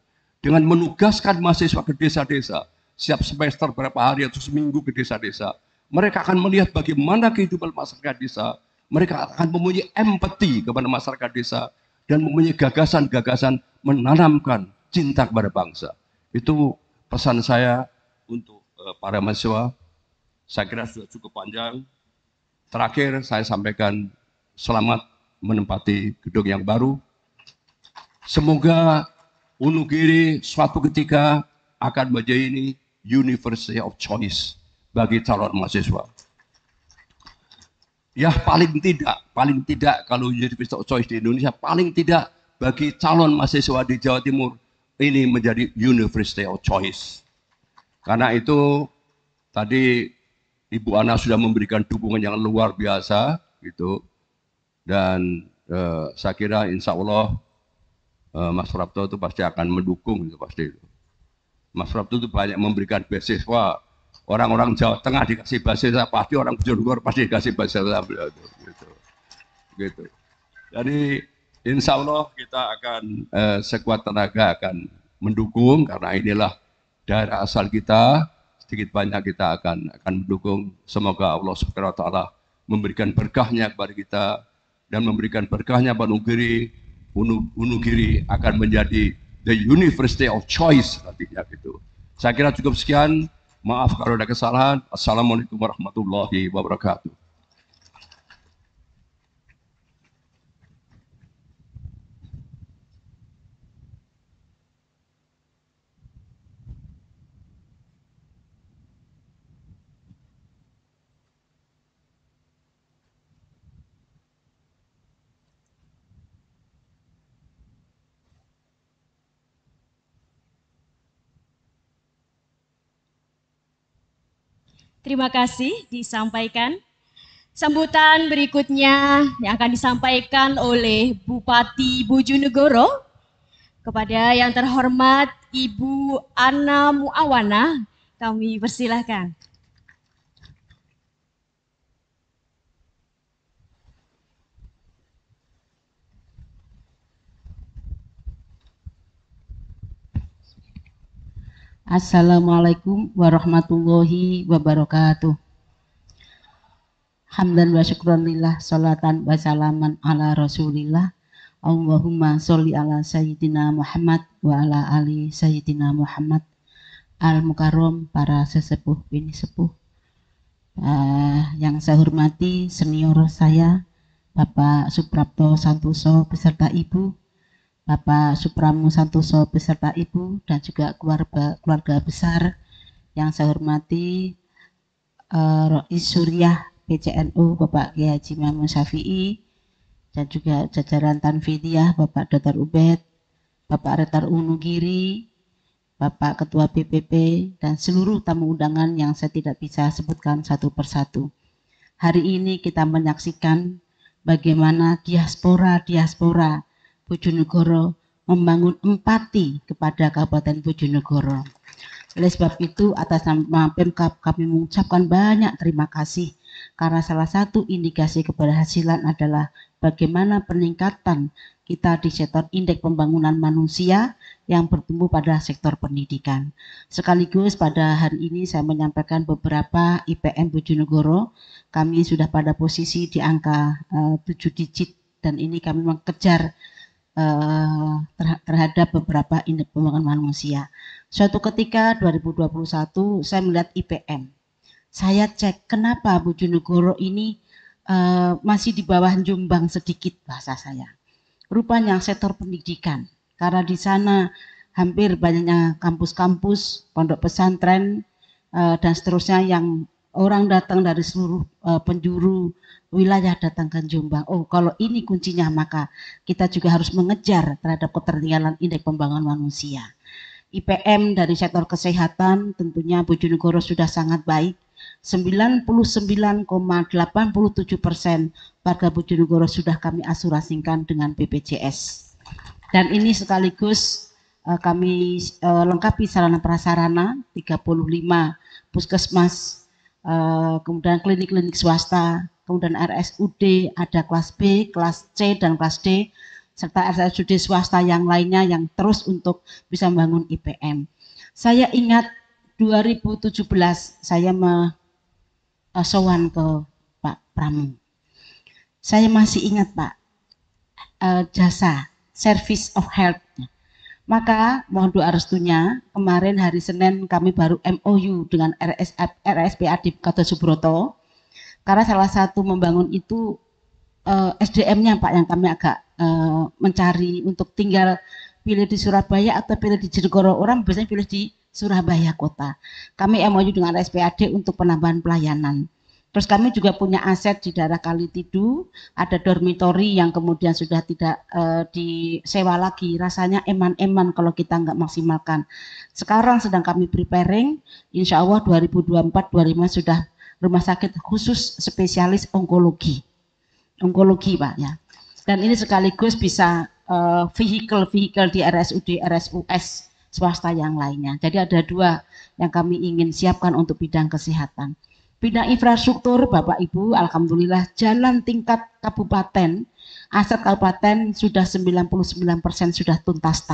Dengan menugaskan mahasiswa ke desa-desa, setiap semester berapa hari atau seminggu ke desa-desa, mereka akan melihat bagaimana kehidupan masyarakat desa, mereka akan mempunyai empati kepada masyarakat desa, dan mempunyai gagasan-gagasan menanamkan cinta kepada bangsa. Itu pesan saya untuk para mahasiswa. Saya kira sudah cukup panjang. Terakhir saya sampaikan selamat menempati gedung yang baru. Semoga Wonogiri suatu ketika akan menjadi University of Choice bagi calon mahasiswa. Ya paling tidak kalau University of Choice di Indonesia, paling tidak bagi calon mahasiswa di Jawa Timur ini menjadi University of Choice. Karena itu tadi Ibu Ana sudah memberikan dukungan yang luar biasa gitu, dan saya kira insya Allah Mas Prapto itu pasti akan mendukung itu pasti. Mas Prapto itu banyak memberikan beasiswa, orang-orang Jawa Tengah dikasih beasiswa, pasti orang Bojonegoro pasti dikasih beasiswa gitu. Jadi insya Allah kita akan sekuat tenaga akan mendukung karena inilah daerah asal kita. Sedikit banyak kita akan mendukung. Semoga Allah Subhanahu wa taala memberikan berkahnya kepada kita dan memberikan berkahnya pada Wonogiri. Wonogiri akan menjadi the University of Choice nantinya gitu. Saya kira cukup sekian. Maaf kalau ada kesalahan. Assalamualaikum warahmatullahi wabarakatuh. Terima kasih disampaikan. Sambutan berikutnya yang akan disampaikan oleh Bupati Bojonegoro kepada yang terhormat Ibu Ana Muawana, kami persilahkan. Assalamualaikum warahmatullahi wabarakatuh. Hamdan wa syukranillah, salatan wa salaman ala rasulillah. Allahumma sholli ala sayyidina Muhammad wa ala ali sayyidina Muhammad. Al-Mukarram, para sesepuh bini sepuh. Yang saya hormati senior saya, Bapak Suprapto Santoso beserta Ibu, Bapak Supramo Santoso beserta Ibu, dan juga keluarga besar yang saya hormati, Rois Suryah PCNU Bapak Kiai Haji Mamun Syafi'i, dan juga jajaran Tanfidiyah Bapak Dr. Ubed, Bapak Rektor Wonogiri, Bapak Ketua BPP, dan seluruh tamu undangan yang saya tidak bisa sebutkan satu persatu. Hari ini kita menyaksikan bagaimana diaspora Bojonegoro membangun empati kepada Kabupaten Bojonegoro. Oleh sebab itu, atas nama Pemkab kami mengucapkan banyak terima kasih karena salah satu indikasi keberhasilan adalah bagaimana peningkatan kita di sektor indeks pembangunan manusia yang bertumbuh pada sektor pendidikan. Sekaligus pada hari ini saya menyampaikan beberapa IPM Bojonegoro. Kami sudah pada posisi di angka 7 digit dan ini kami mengejar terhadap beberapa indeks pembangunan manusia. Suatu ketika 2021 saya melihat IPM. Saya cek kenapa Bojonegoro ini masih di bawah Jombang sedikit bahasa saya. Rupanya sektor pendidikan. Karena di sana hampir banyaknya kampus-kampus, pondok pesantren dan seterusnya yang orang datang dari seluruh penjuru wilayah datang ke Jombang. Oh, kalau ini kuncinya maka kita juga harus mengejar terhadap ketertinggalan indeks pembangunan manusia. IPM dari sektor kesehatan tentunya Bojonegoro sudah sangat baik. 99,87% warga Bojonegoro sudah kami asuransikan dengan BPJS. Dan ini sekaligus kami lengkapi sarana prasarana 35 puskesmas, kemudian klinik-klinik swasta, kemudian RSUD, ada kelas B, kelas C, dan kelas D, serta RSUD swasta yang lainnya yang terus untuk bisa membangun IPM. Saya ingat 2017 saya sowan ke Pak Pramu. Saya masih ingat Pak, jasa Service of Health. Maka mohon doa restunya, kemarin hari Senin kami baru MOU dengan RSPAD Gatot Subroto. Karena salah satu membangun itu SDM-nya Pak yang kami agak mencari untuk tinggal pilih di Surabaya atau pilih di Bojonegoro. Orang biasanya pilih di Surabaya kota. Kami MOU dengan RSPAD untuk penambahan pelayanan. Terus kami juga punya aset di daerah Kalitidu, ada dormitori yang kemudian sudah tidak disewa lagi. Rasanya eman-eman kalau kita nggak maksimalkan. Sekarang sedang kami preparing, insya Allah 2024-2025 sudah rumah sakit khusus spesialis onkologi Pak ya. Dan ini sekaligus bisa vehikel di RSUD, RSUS swasta yang lainnya. Jadi ada dua yang kami ingin siapkan untuk bidang kesehatan. Bidang infrastruktur Bapak Ibu, alhamdulillah jalan tingkat kabupaten, aset kabupaten sudah 99% sudah tuntas.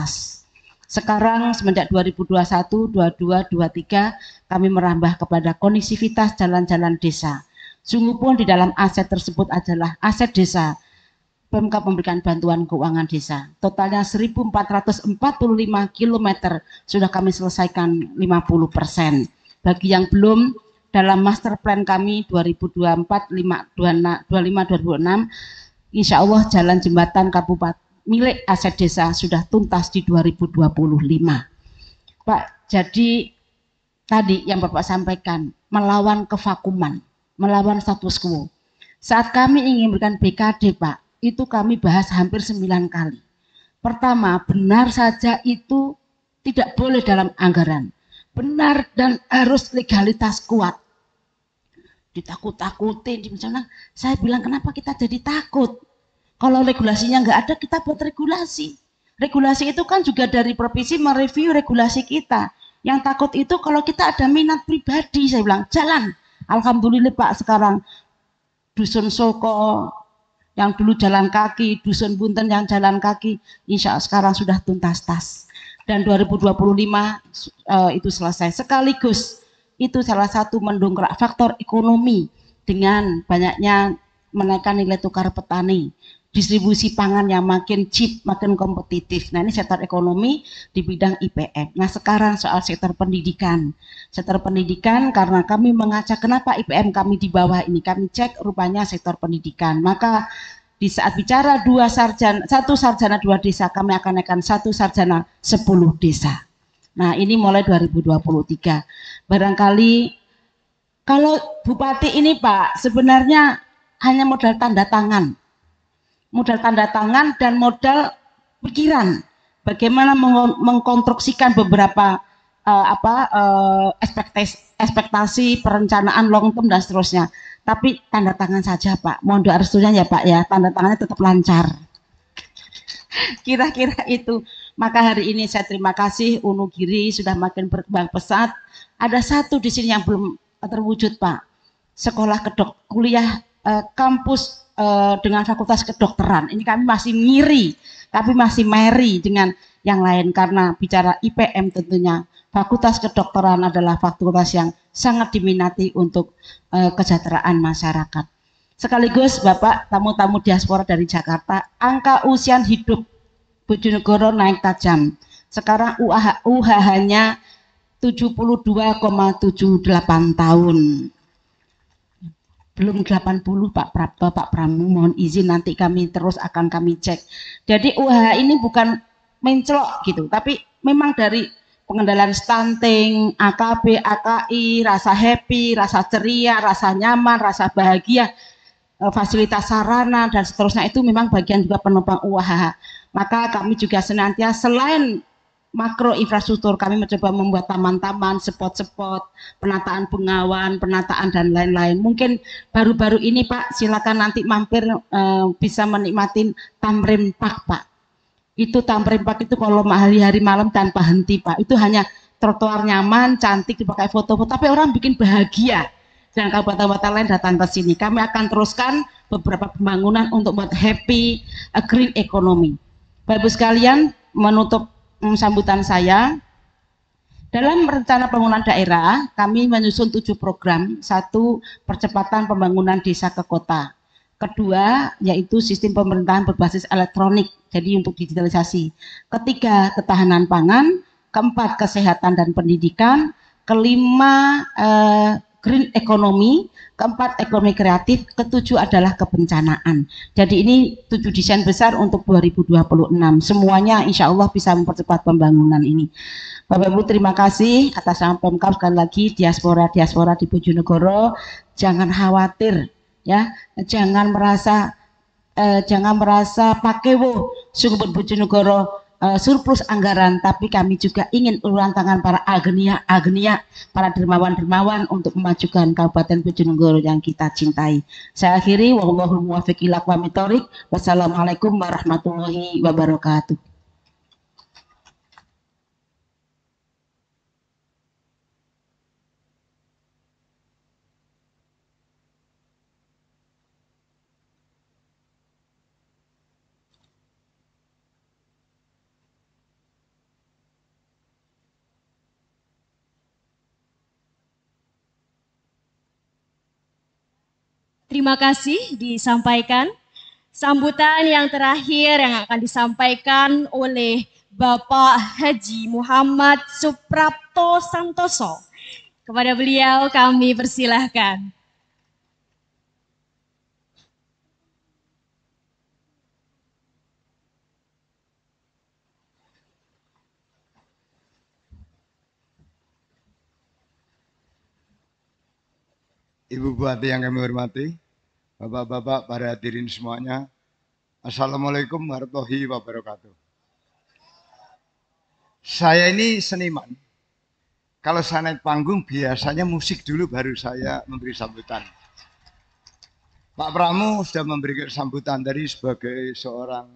Sekarang semenjak 2021, 22, 23 kami merambah kepada konektivitas jalan-jalan desa. Sungguh pun di dalam aset tersebut adalah aset desa. Pemkab memberikan bantuan keuangan desa. Totalnya 1.445 km sudah kami selesaikan 50%. Bagi yang belum, dalam master plan kami 2024-2026, insya Allah jalan jembatan kabupaten milik aset desa sudah tuntas di 2025. Pak, jadi tadi yang Bapak sampaikan, melawan kevakuman, melawan status quo. Saat kami ingin memberikan BKD Pak, itu kami bahas hampir 9 kali. Pertama, benar saja itu tidak boleh dalam anggaran. Benar dan harus legalitas kuat. Ditakut-takutin, misalnya saya bilang kenapa kita jadi takut? Kalau regulasinya nggak ada, kita buat regulasi. Regulasi itu kan juga dari provinsi mereview regulasi kita. Yang takut itu kalau kita ada minat pribadi, saya bilang jalan. Alhamdulillah Pak, sekarang Dusun Soko yang dulu jalan kaki, Dusun Bunten yang jalan kaki, insya Allah sekarang sudah tuntas. Dan 2025 itu selesai. Sekaligus itu salah satu mendongkrak faktor ekonomi dengan banyaknya menaikkan nilai tukar petani, distribusi pangan yang makin cheap, makin kompetitif. Nah ini sektor ekonomi di bidang IPM. Nah sekarang soal sektor pendidikan. Sektor pendidikan karena kami mengacak kenapa IPM kami di bawah ini. Kami cek rupanya sektor pendidikan. Maka di saat bicara satu sarjana 2 desa, kami akan naikkan 1 sarjana 10 desa. Nah ini mulai 2023. Barangkali kalau Bupati ini Pak sebenarnya hanya modal tanda tangan. Modal tanda tangan dan modal pikiran. Bagaimana mengkonstruksikan beberapa ekspektasi, perencanaan long term dan seterusnya. Tapi tanda tangan saja Pak, mohon doa restunya ya Pak ya, tanda tangannya tetap lancar. Kira-kira itu. Maka hari ini saya terima kasih Wonogiri sudah makin berkembang pesat. Ada satu di sini yang belum terwujud, Pak. Sekolah kuliah kampus dengan fakultas kedokteran. Ini kami masih ngiri, tapi masih meri dengan yang lain karena bicara IPM tentunya fakultas kedokteran adalah fakultas yang sangat diminati untuk kesejahteraan masyarakat. Sekaligus Bapak tamu-tamu diaspora dari Jakarta, angka usia hidup Bojonegoro naik tajam. Sekarang UHH-nya 72,78 tahun. Belum 80 Pak Pramu, mohon izin nanti kami terus akan kami cek. Jadi UHH ini bukan mencelok gitu, tapi memang dari pengendalian stunting, AKB, AKI, rasa happy, rasa ceria, rasa nyaman, rasa bahagia, fasilitas sarana dan seterusnya itu memang bagian juga penopang UHH. Maka kami juga senantiasa selain makro infrastruktur kami mencoba membuat taman-taman, spot-spot, penataan bengawan, penataan dan lain-lain. Mungkin baru-baru ini Pak, silakan nanti mampir bisa menikmati Tamrin Park Pak. Itu Tamrin Park itu kalau hari-hari malam tanpa henti Pak. Itu hanya trotoar nyaman, cantik dipakai foto-foto, tapi orang bikin bahagia. Dan kabupaten-kabupaten lain datang ke sini. Kami akan teruskan beberapa pembangunan untuk membuat happy green economy. Bapak Ibu sekalian, menutup sambutan saya, dalam rencana pembangunan daerah, kami menyusun 7 program. 1, percepatan pembangunan desa ke kota. Kedua, yaitu sistem pemerintahan berbasis elektronik, jadi untuk digitalisasi. Ketiga, ketahanan pangan. Keempat, kesehatan dan pendidikan. Kelima, green economy. Keempat, ekonomi kreatif. Ketujuh adalah kebencanaan. Jadi ini 7 desain besar untuk 2026. Semuanya insya Allah bisa mempercepat pembangunan ini. Bapak Ibu terima kasih atas nama Pemkab, sekali lagi diaspora di Bojonegoro jangan khawatir ya, jangan merasa pakewo sungguh Bojonegoro surplus anggaran, tapi kami juga ingin uluran tangan para agnia, para dermawan untuk memajukan Kabupaten Bojonegoro yang kita cintai. Saya akhiri, wallahul muwaffiq ila aqwamit thoriq. Wassalamualaikum warahmatullahi wabarakatuh. Terima kasih disampaikan. Sambutan yang terakhir yang akan disampaikan oleh Bapak Haji Muhammad Suprapto Santoso. Kepada beliau kami persilahkan. Ibu Bupati yang kami hormati, Bapak-bapak, para hadirin semuanya, Assalamualaikum warahmatullahi wabarakatuh. Saya ini seniman. Kalau saya naik panggung biasanya musik dulu baru saya memberi sambutan. Pak Pramu sudah memberikan sambutan dari sebagai seorang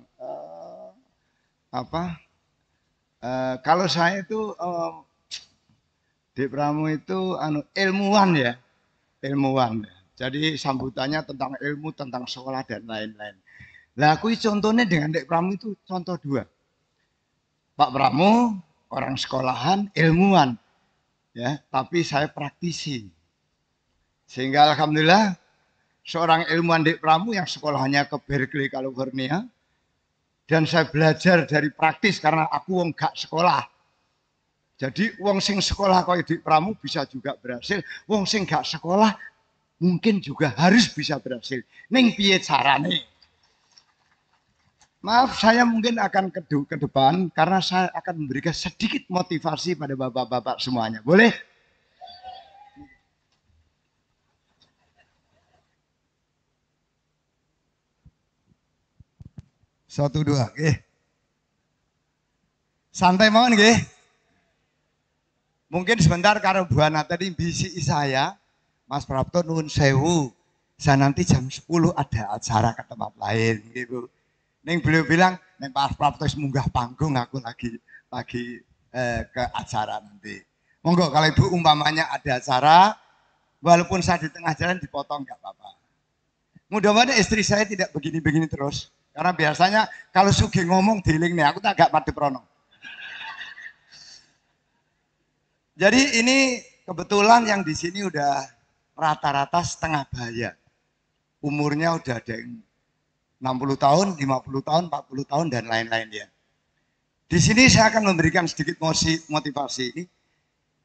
kalau saya itu Dik Pramu itu ilmuwan ya. Ilmuwan. Jadi sambutannya tentang ilmu, tentang sekolah dan lain-lain. Lah aku contohnya dengan Dik Pramu itu contoh 2. Pak Pramu orang sekolahan, ilmuwan. Ya, tapi saya praktisi. Sehingga alhamdulillah seorang ilmuwan Dik Pramu yang sekolahnya ke Berkeley, California, dan saya belajar dari praktis karena aku wong gak sekolah. Jadi wong sing sekolah kaya Dik Pramu bisa juga berhasil, wong sing gak sekolah mungkin juga harus bisa berhasil. Ning piye carane? Maaf, saya mungkin akan ke depan karena saya akan memberikan sedikit motivasi pada bapak-bapak semuanya. Boleh? Satu dua, santai mohon nggih. Mungkin sebentar karena Bu Ana tadi bisi saya, Mas Prapto nuwun sewu. Saya nanti jam 10 ada acara ke tempat lain gitu. Neng beliau bilang, neng Pak Prapto munggah panggung aku lagi ke acara nanti. Monggo kalau ibu umpamanya ada acara, walaupun saya di tengah jalan dipotong nggak apa-apa. Mudah-mudahan istri saya tidak begini-begini terus. Karena biasanya kalau Sugi ngomong diiling nih, aku tak agak mati prono. Jadi ini kebetulan yang di sini udah rata-rata setengah baya. Umurnya udah ada yang 60 tahun, 50 tahun, 40 tahun, dan lain-lain ya. Di sini saya akan memberikan sedikit motivasi ini.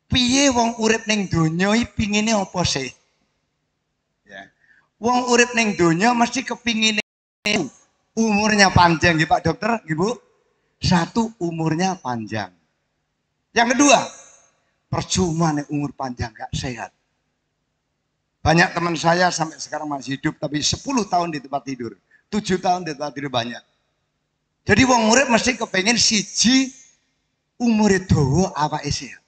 Piye wong urip ning donya iki pingine apa sih? Ya. Wong urip ning donya mesti kepingine umurnya panjang, ya Pak Dokter, Ibu. Satu, umurnya panjang. Yang kedua, percuma nih umur panjang gak sehat. Banyak teman saya sampai sekarang masih hidup, tapi 10 tahun di tempat tidur, 7 tahun di tempat tidur banyak. Jadi wong urip mesti kepengen siji umure dawa awake sehat.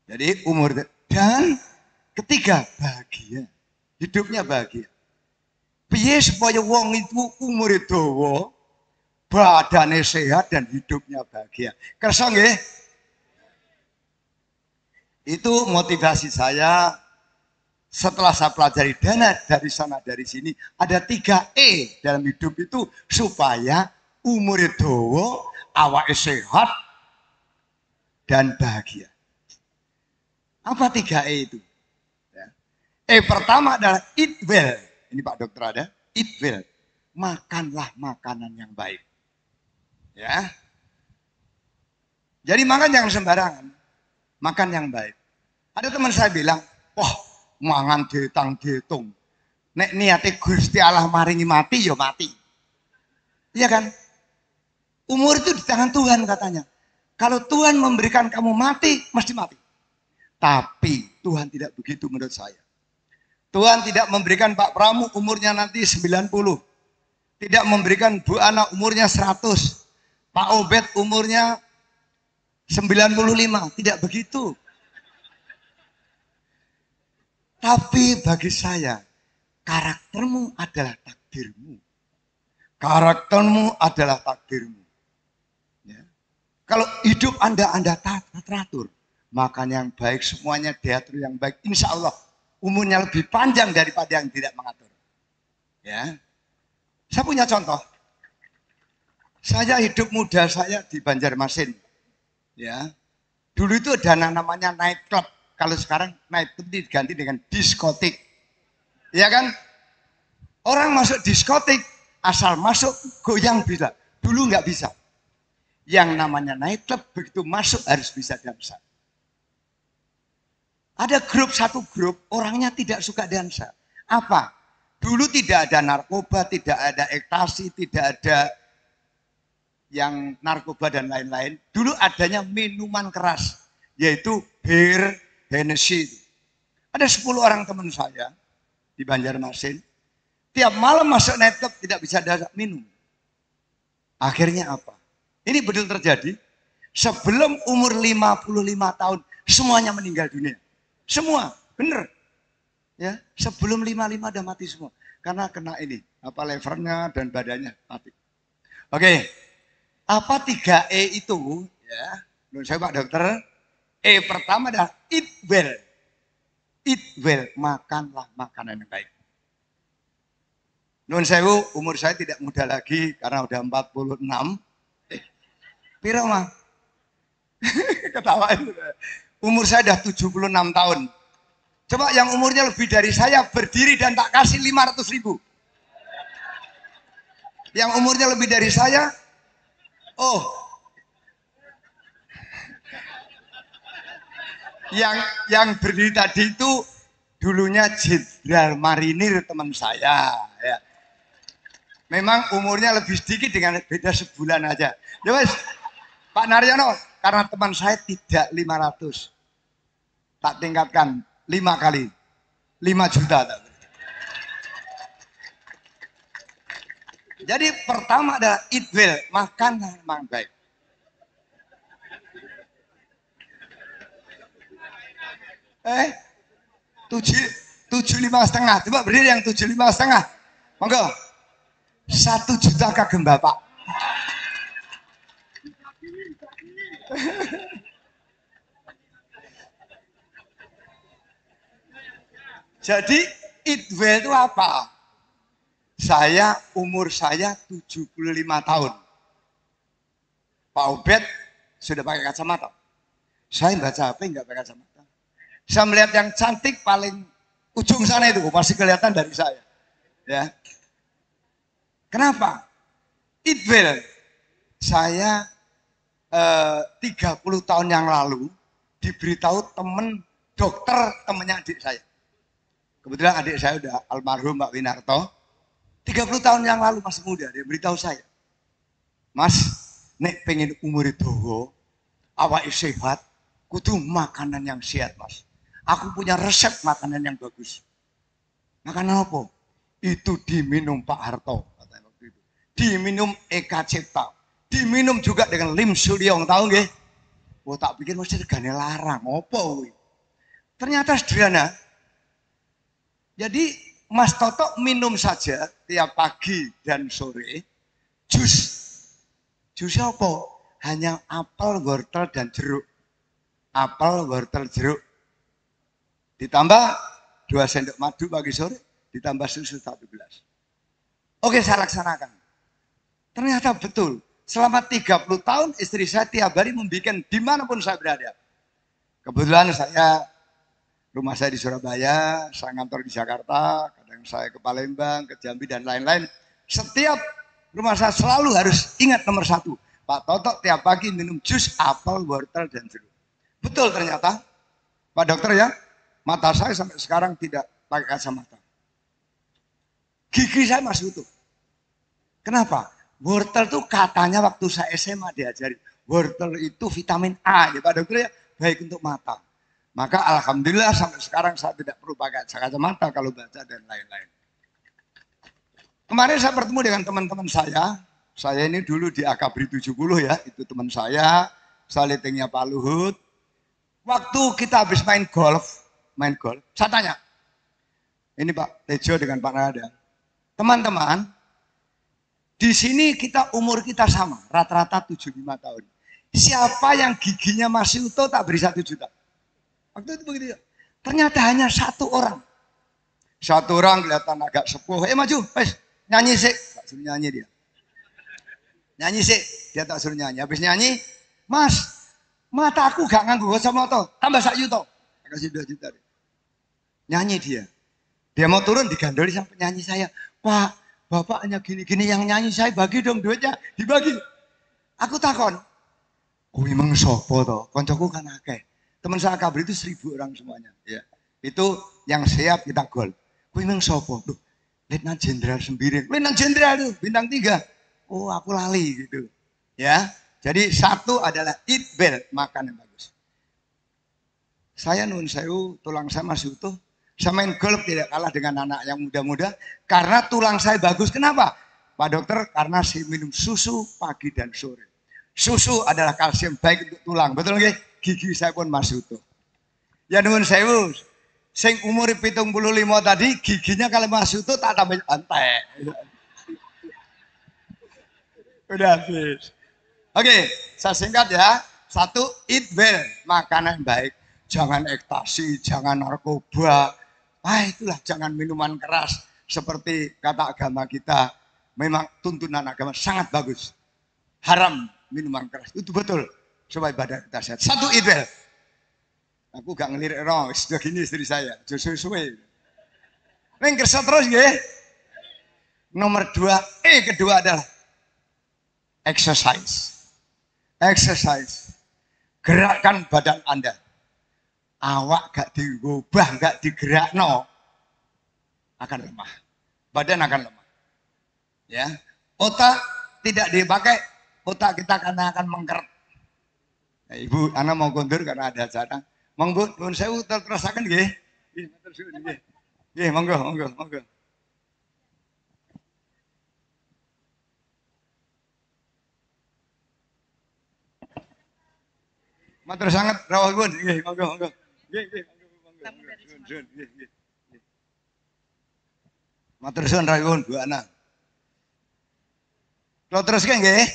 Jadi umur, dan ketiga bahagia. Hidupnya bahagia. Piye supaya wong itu umure dawa, badane sehat dan hidupnya bahagia. Kersa nggih? Itu motivasi saya setelah saya pelajari dana dari sana dari sini. Ada 3 E dalam hidup itu supaya umur dawa, awake sehat dan bahagia. Apa 3 E itu? Ya. E pertama adalah eat well. Ini Pak Dokter ada. Eat well. Makanlah makanan yang baik. Ya. Jadi makan jangan sembarangan. Makan yang baik. Ada teman saya bilang, wah, mangan dihitung. Nek niate Gusti Allah maringi mati, ya mati. Iya kan? Umur itu di tangan Tuhan katanya. Kalau Tuhan memberikan kamu mati, mesti mati. Tapi Tuhan tidak begitu menurut saya. Tuhan tidak memberikan Pak Pramu umurnya nanti 90. Tidak memberikan Bu Ana umurnya 100. Pak Obed umurnya 95. Tidak begitu. Tapi bagi saya, karaktermu adalah takdirmu. Karaktermu adalah takdirmu. Ya. Kalau hidup Anda teratur, makan yang baik, semuanya diatur yang baik, insya Allah umurnya lebih panjang daripada yang tidak mengatur. Ya, saya punya contoh. Saya hidup muda saya di Banjarmasin. Ya, dulu itu ada namanya night club. Kalau sekarang night club diganti dengan diskotik. Ya kan? Orang masuk diskotik, asal masuk goyang bisa. Dulu nggak bisa. Yang namanya night club begitu masuk harus bisa dansa. Ada satu grup orangnya tidak suka dansa. Apa? Dulu tidak ada narkoba, tidak ada ekstasi, tidak ada yang narkoba dan lain-lain. Dulu adanya minuman keras, yaitu bir, Hennessy. Ada 10 orang teman saya di Banjarmasin. Tiap malam masuk night club tidak bisa minum. Akhirnya apa? Ini betul terjadi. Sebelum umur 55 tahun, semuanya meninggal dunia. Semua, bener. Ya, sebelum 55 udah mati semua. Karena kena ini, apa levernya dan badannya mati. Oke, apa 3 E itu? Ya, menurut saya Pak Dokter, E pertama adalah eat well. Eat well, makanlah makanan yang baik. Nun sewu, umur saya tidak muda lagi karena udah 46. Piro mah? Ketawain. Umur saya udah 76 tahun. Coba yang umurnya lebih dari saya berdiri dan tak kasih 500.000. Yang umurnya lebih dari saya, oh, yang berdiri tadi itu dulunya Jenderal Marinir teman saya. Ya. Memang umurnya lebih sedikit dengan beda sebulan aja. Ya mas, Pak Naryono, karena teman saya tidak 500. Tak tingkatkan 5 kali. 5 juta. Jadi pertama adalah eat well, makan yang baik. Tujuh 75,5. Coba berdiri yang 75,5. Monggo. 1 juta kagem Bapak. Jadi Idwell itu apa? Umur saya 75 tahun. Pak Ubed sudah pakai kacamata. Saya baca HP nggak pakai kacamata. Saya melihat yang cantik paling ujung sana itu pasti kelihatan dari saya. Ya. Kenapa? Idwell, saya 30 tahun yang lalu diberitahu temen dokter temennya adik saya. Kebetulan adik saya udah almarhum Mbak Winarto. 30 tahun yang lalu masih muda, dia beritahu saya. Mas, nek pengen umur itu awak sehat, kudu makanan yang sehat, Mas. Aku punya resep makanan yang bagus. Makanan apa? Itu diminum Pak Harto, katanya waktu itu. Diminum Eka Cipta. Diminum juga dengan Lim Sulyong, tahu nggih? Oh, tak pikir mesti regane larang, opo kuwi. Ternyata sederhana. Jadi Mas Toto minum saja tiap pagi dan sore jus. Jus apa? Hanya apel, wortel, dan jeruk. Apel, wortel, jeruk. Ditambah 2 sendok madu pagi sore, ditambah susu 1 gelas. Oke, saya laksanakan. Ternyata betul. Selama 30 tahun istri saya tiap hari membuat dimanapun saya berada. Kebetulan rumah saya di Surabaya, saya kantor di Jakarta, kadang saya ke Palembang, ke Jambi, dan lain-lain. Setiap rumah saya selalu harus ingat nomor 1. Pak Toto tiap pagi minum jus apel, wortel, dan jeruk. Betul ternyata, Pak Dokter ya, mata saya sampai sekarang tidak pakai kacamata. Gigi saya masih utuh. Kenapa? Wortel itu katanya waktu saya SMA diajari. Wortel itu vitamin A, ya Pak Dokter ya, baik untuk mata. Maka alhamdulillah sampai sekarang saya tidak perlu pakai kacamata kalau baca dan lain-lain. Kemarin saya bertemu dengan teman-teman saya. Saya ini dulu di Akabri 70 ya, itu teman saya litingnya Pak Luhut. Waktu kita habis main golf, saya tanya, ini Pak Tejo dengan Pak Nada, teman-teman, di sini umur kita sama, rata-rata 75 tahun. Siapa yang giginya masih utuh tak beri 1 juta? Waktu itu begitu ya. Ternyata hanya 1 orang. 1 orang kelihatan agak sepuh. Maju, nyanyi sih. Tak suruh nyanyi dia. Nyanyi sih, dia tak suruh nyanyi. Habis nyanyi, Mas, mata aku gak nganggu kacamata, tambah 1 juta. Kasih 2 juta. Nyanyi dia. Dia mau turun digandoli sama penyanyi saya. Pak, Bapak hanya gini-gini yang nyanyi, saya bagi dong duitnya. Dibagi. Aku takon. Kuwi meng sopo to? Koncoku kan akeh. Teman saya Akabri itu 1000 orang semuanya. Ya. Itu yang siap kita gol. Kuwi meng sopo? Loh, Letnan Jenderal Sembiring. Letnan Jenderal itu bintang 3. Oh, aku lali gitu. Ya. Jadi 1 adalah Idwell, makan yang bagus. Saya nun sewu, tulang saya masih utuh. Saya main golf tidak kalah dengan anak yang muda-muda karena tulang saya bagus. Kenapa? Pak Dokter, karena saya minum susu pagi dan sore. Susu adalah kalsium baik untuk tulang. Betul nggih? Gigi saya pun masih utuh. Ya nuwun sewu. Sing umur 75 tadi giginya kalau masih utuh tak tambah antek. Udah habis. Oke, saya singkat ya. 1, Idwell, makanan baik. Jangan ekstasi, jangan narkoba. Itulah jangan minuman keras. Seperti kata agama kita. Memang tuntunan agama sangat bagus. Haram minuman keras. Itu betul. Supaya badan kita sehat. 1, Idwell. Aku gak ngelirik roh. Sudah gini istri saya. Suwe-suwe. Neng kerja terus ya. Nomor 2, kedua adalah exercise. Exercise. Gerakkan badan Anda. Awak gak diubah, gak digerakno, akan lemah. Badan akan lemah. Ya. Otak tidak dipakai, otak kita akan mengkeret. Nah, Ibu, anak mau kondur karena ada acara. Monggo, nuwun sewu terasaken nggih. Nggih, matur suwun nggih. Nggih, monggo. Matur sangat rawuhipun. Nggih, monggo. Nggih. Matur suwun rawuhipun Bu Ana. Kalau teruskan nggih.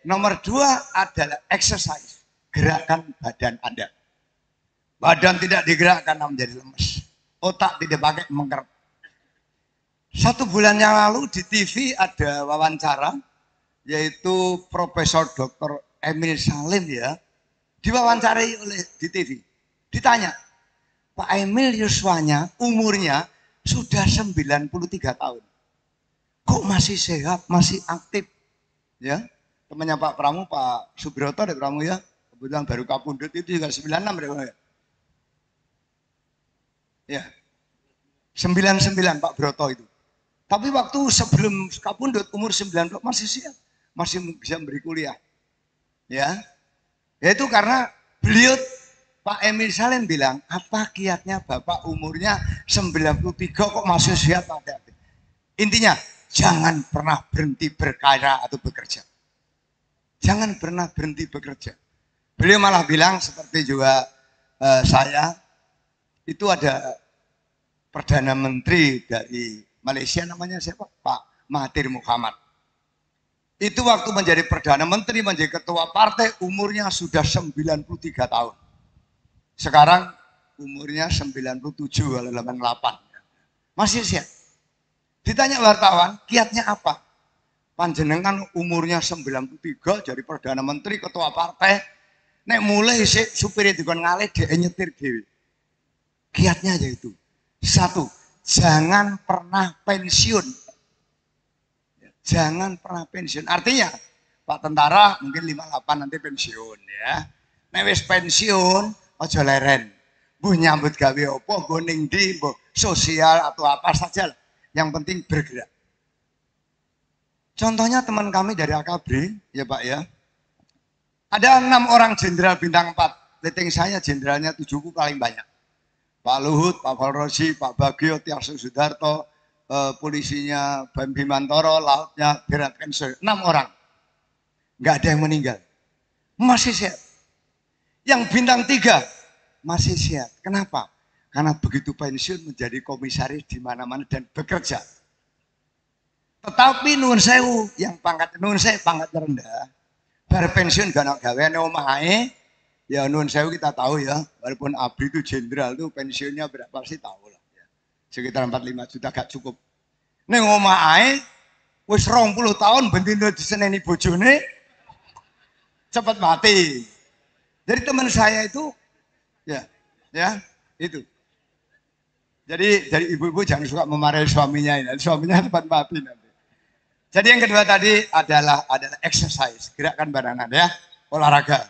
Nomor 2 adalah exercise, gerakan badan Anda. Badan tidak digerakkan menjadi lemes. Otak tidak pakai mengkerut. 1 bulan yang lalu di TV ada wawancara, yaitu Profesor Dr. Emil Salim ya, diwawancarai di TV. Ditanya, Pak Emil yuswanya, umurnya sudah 93 tahun. Kok masih sehat, masih aktif? Ya, temannya Pak Pramu, Pak Subroto dari Pramu ya, kebetulan baru kapundut itu juga 96 ya. Ya, 99 Pak Broto itu. Tapi waktu sebelum kapundut umur 90 masih siap, masih bisa beri kuliah. Ya, itu karena beliau Pak Emil Salim bilang, apa kiatnya Bapak umurnya 93 kok masih siap ada. Intinya, jangan pernah berhenti berkarya atau bekerja. Jangan pernah berhenti bekerja. Beliau malah bilang seperti juga saya, itu ada Perdana Menteri dari Malaysia namanya siapa? Pak Mahathir Muhammad. Itu waktu menjadi Perdana Menteri, menjadi Ketua Partai, umurnya sudah 93 tahun. Sekarang umurnya 97 atau 88. Masih siap. Ditanya wartawan, kiatnya apa? Panjenengan umurnya 93 jadi Perdana Menteri, Ketua Partai, nek mulai supir dikon ngalih dia nyetir dewi. Kiatnya yaitu 1, jangan pernah pensiun. Jangan pernah pensiun. Artinya Pak tentara mungkin 58 nanti pensiun ya. Nek wis pensiun aja leren. Mbuh nyambut gawe apa, mbuh ning ndi, mbuh sosial atau apa saja. Yang penting bergerak. Contohnya teman kami dari AKABRI, ya Pak ya. Ada 6 orang jenderal bintang 4. Rating saya jenderalnya 7 paling banyak. Pak Luhut, Pak Falrozi, Pak Bagio, Tiarso Sudarto, polisinya Bam Bimantoro, lautnya Berat Kenso. 6 orang. Nggak ada yang meninggal. Masih sehat. Yang bintang 3 masih sehat. Kenapa? Karena begitu pensiun menjadi komisaris di mana-mana dan bekerja. Tetapi nuwun sewu yang pangkat rendah, bar pensiun gak nak gaweane omahe, ya nuwun sewu kita tahu ya, walaupun ABRI itu jenderal itu pensiunnya berapa sih tahu lah ya. Sekitar 45 juta gak cukup. Ning omahe wis 20 tahun bendino diseneni bojone cepat mati. Jadi teman saya itu ya itu. Jadi dari ibu-ibu jangan suka memarahi suaminya ini, suaminya cepat mati nanti. Jadi yang kedua tadi adalah exercise, gerakan badan ya, olahraga,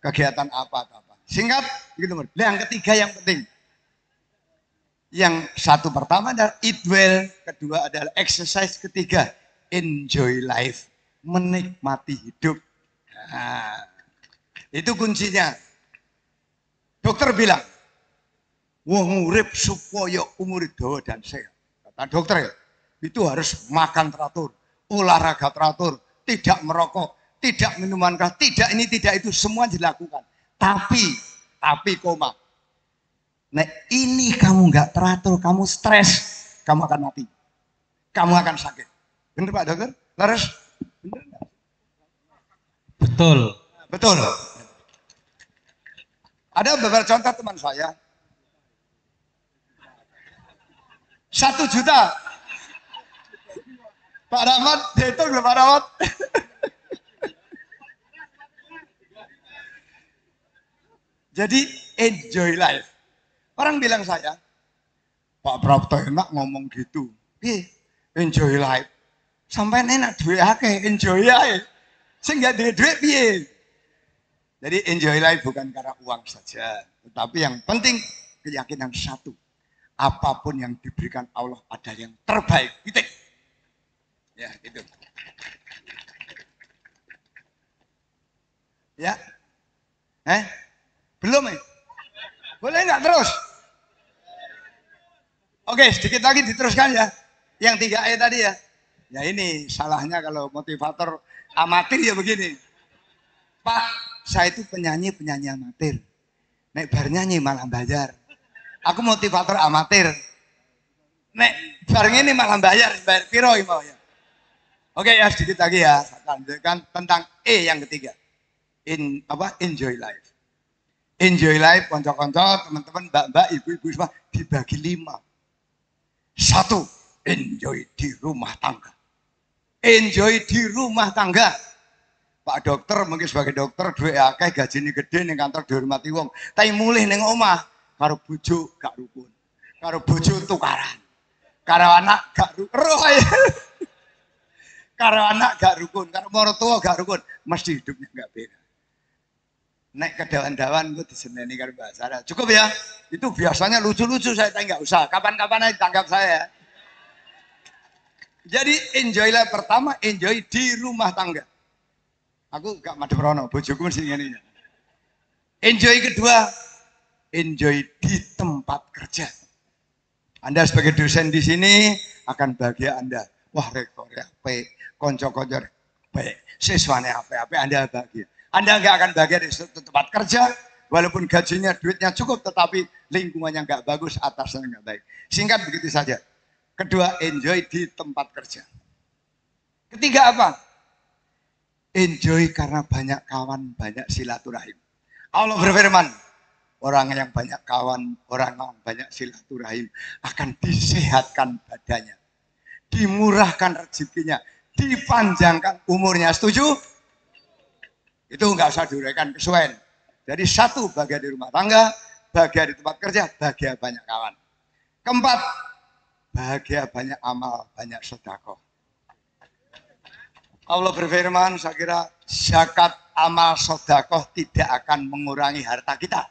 kegiatan apa. Singkat, gitu. Yang ketiga yang penting, yang satu pertama adalah eat well, kedua adalah exercise, ketiga enjoy life, menikmati hidup. Nah, itu kuncinya. Dokter bilang, wong urip supaya umur dawa dan sehat. Kata dokter ya. Itu harus makan teratur, olahraga teratur, tidak merokok, tidak minuman keras, tidak ini, tidak itu, semua dilakukan. Tapi koma. Nah ini kamu nggak teratur, kamu stres, kamu akan mati. Kamu akan sakit. Benar Pak Dokter? Laras? Benar nggak? Betul. Ada beberapa contoh teman saya. 1 juta. Pak Rahmat, dihitung loh Pak Rahmat. Jadi enjoy life. Orang bilang saya, Pak Prapto enak ngomong gitu. Enjoy life. Sampai enak duit akeh, enjoy aja. Sehingga duit piye. Jadi enjoy life bukan karena uang saja. Tetapi yang penting keyakinan satu. Apapun yang diberikan Allah ada yang terbaik. Titik. Ya, itu. Ya. Belum ya? Boleh nggak terus? Oke, sedikit lagi diteruskan ya. Yang 3E tadi ya. Ya ini salahnya kalau motivator amatir ya begini. Pak, saya itu penyanyi amatir. Nek bar nyanyi malah bayar. Aku motivator amatir. Nek bar ini malah bayar piro mau ya. Oke ya, sedikit lagi ya, saya lanjutkan tentang E yang ketiga. Enjoy life. Enjoy life, konco-konco, teman-teman, mbak-mbak, ibu-ibu semua dibagi 5. 1, enjoy di rumah tangga. Enjoy di rumah tangga. Pak dokter mungkin sebagai dokter duwe akeh gajine gede ning kantor dihormati wong. Tapi mulih ning omah karo bojo gak rukun. Karo bojo tukaran. Karo anak gak rukun. Karo anak gak rukun, karo mertua gak rukun, mesti hidupnya gak beda. Nek kedawan-dawan gue diseneni karo Mbak Sarah. Cukup ya. Itu biasanya lucu-lucu saya nggak usah. Kapan-kapan aja tanggap saya. Jadi enjoy lah pertama, enjoy di rumah tangga. Aku gak madep rono, bojoku mesti ngene. Enjoy kedua, enjoy di tempat kerja. Anda sebagai dosen di sini akan bahagia Anda. Wah, rektor ya, konco-konco baik, siswane apa-apa Anda bahagia. Anda nggak akan bahagia di tempat kerja, walaupun gajinya, duitnya cukup, tetapi lingkungannya nggak bagus, atasnya nggak baik. Singkat begitu saja. Kedua, enjoy di tempat kerja. Ketiga apa? Enjoy karena banyak kawan, banyak silaturahim. Allah berfirman, orang yang banyak kawan, orang yang banyak silaturahim akan disehatkan badannya, dimurahkan rezekinya, dipanjangkan umurnya. Setuju? Itu nggak usah diuraikan kesuwen. Jadi 1, bahagia di rumah tangga, bahagia di tempat kerja, bahagia banyak kawan. Keempat, bahagia banyak amal, banyak sedekah. Allah berfirman, saya kira zakat, amal, sedekah tidak akan mengurangi harta kita.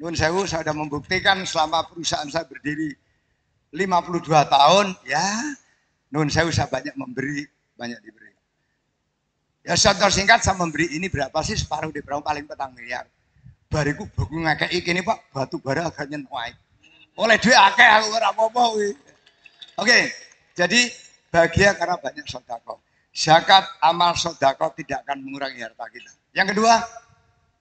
Nun sewu, saya sudah membuktikan selama perusahaan saya berdiri 52 tahun, ya, nun sewu saya banyak memberi, banyak diberi. Ya contoh singkat, saya memberi ini berapa sih? Separuh di berapa paling 4 miliar. Bariku buku ngekei ini Pak, batu bara agak nyentuh. Oleh duit akeh aku ora apa-apa. Oke, jadi bahagia karena banyak sedekah. Zakat, amal, sedekah tidak akan mengurangi harta kita. Yang kedua,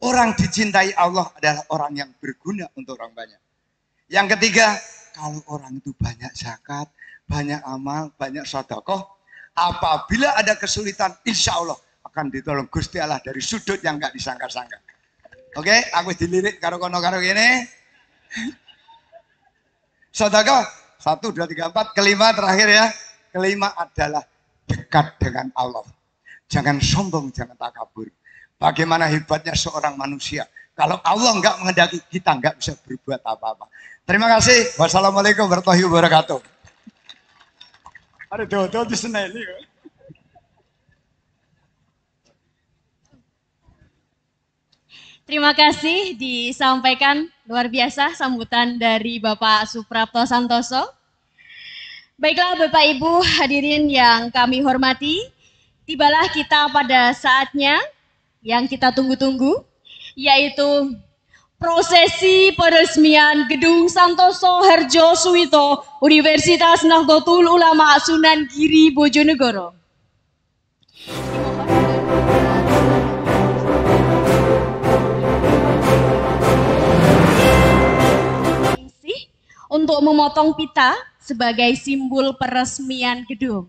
orang dicintai Allah adalah orang yang berguna untuk orang banyak. Yang ketiga, kalau orang itu banyak zakat, banyak amal, banyak sedekah, apabila ada kesulitan, insya Allah akan ditolong Gusti Allah dari sudut yang nggak disangka-sangka. Oke, aku dilirik karo kono karo gini. Sedekah 1, 2, 3, 4. Kelima terakhir ya. Kelima adalah dekat dengan Allah. Jangan sombong, jangan takabur. Bagaimana hebatnya seorang manusia. Kalau Allah nggak menghendaki, kita nggak bisa berbuat apa-apa. Terima kasih. Wassalamualaikum warahmatullahi wabarakatuh. Ada dodo di sana ini. Terima kasih disampaikan luar biasa sambutan dari Bapak Suprapto Santoso. Baiklah Bapak Ibu hadirin yang kami hormati, tibalah kita pada saatnya yang kita tunggu-tunggu, yaitu prosesi peresmian Gedung Santoso Harjosuwito Universitas Nahdlatul Ulama Sunan Giri Bojonegoro. Untuk memotong pita sebagai simbol peresmian gedung.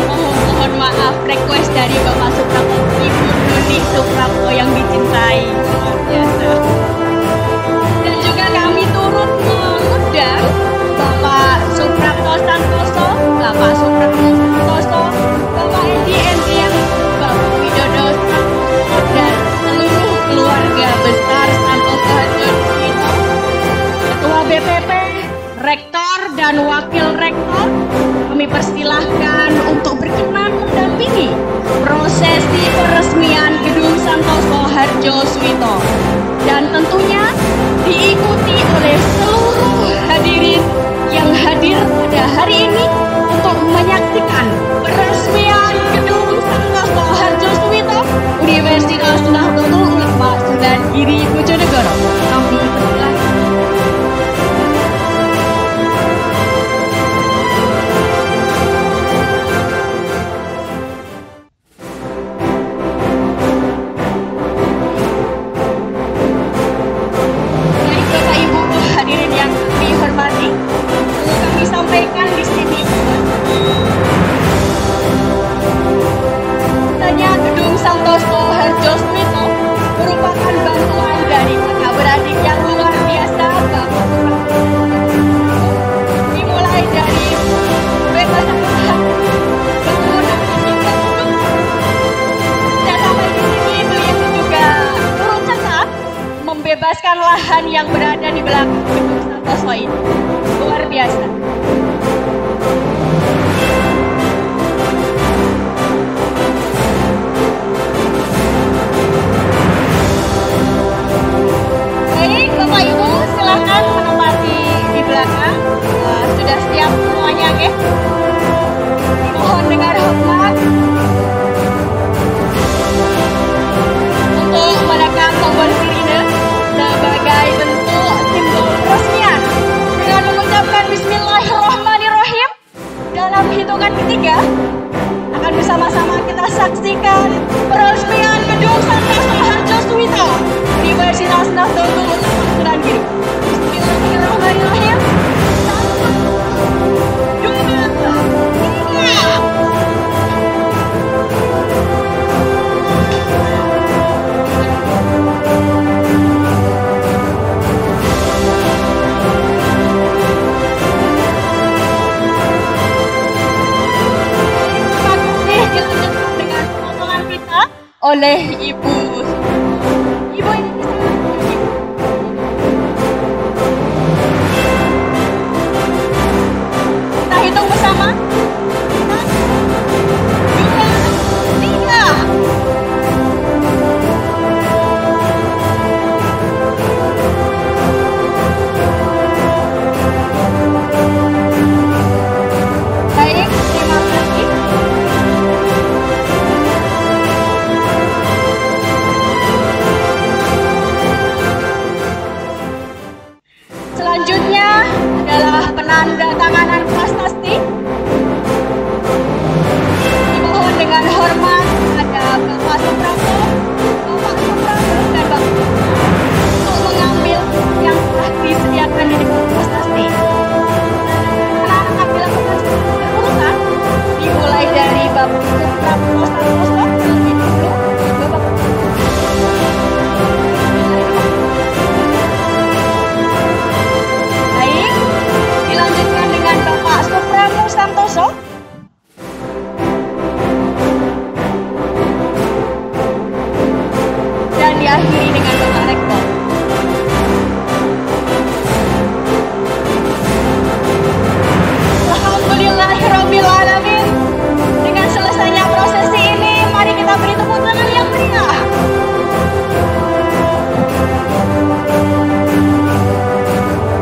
Mohon maaf, request dari Bapak Suprapto, Ibu Nuni Suprapto yang dicintai. Luar biasa. Dan juga kami turut mengundang Bapak Suprapto Santoso, Bapak Suprapto Santoso, Bapak Edi Entian, Bapak Widodo Santoso, dan seluruh keluarga besar Santoso Harjosuwito, Ketua BPP, Rektor dan Wakil Rektor, kami persilahkan untuk berkenan mendampingi prosesi peresmian Gedung Santoso Harjosuwito. Dan tentunya diikuti oleh seluruh hadirin yang hadir pada hari ini untuk menyaksikan peresmian Gedung Santoso Harjosuwito Universitas Nahdlatul Ulama Sunan Giri Bojonegoro. Kami persilahkan. membebaskan lahan yang berada di belakang gedung Santoso ini. Luar biasa. Baik, Bapak Ibu, silakan menempati di belakang. Sudah siap semuanya, oke? Mohon dengar hormat untuk menekan tombol sirine sebagai bentuk simbol peresmian dengan mengucapkan Bismillahirrahmanirrahim. Dalam hitungan ketiga akan bersama-sama kita saksikan peresmian gedung Santoso Harjosuwito Universitas Nahdlatul Ulama Sunan Giri. Bismillahirrahmanirrahim. 1, 2, 3. Oleh Ibu ini kita hitung bersama. 1, 2, 3. Baik, terima kasih. Selanjutnya adalah penandatanganan prasasti. Dimohon dengan hormat ada Bapak Suprapto, dan Bapak untuk mengambil yang telah disediakan di depan prasasti. Karena akan dilakukan secara berurutan, dimulai dari Bapak Suprapto Santoso terlebih dahulu. Bapak Baik, dilanjutkan dengan Bapak Suprapto Santoso. Dan diakhiri dengan Bapak Rektor. Alhamdulillahirrabbilalamin. Dengan selesainya prosesi ini, mari kita beri tepuk tangan yang meriah.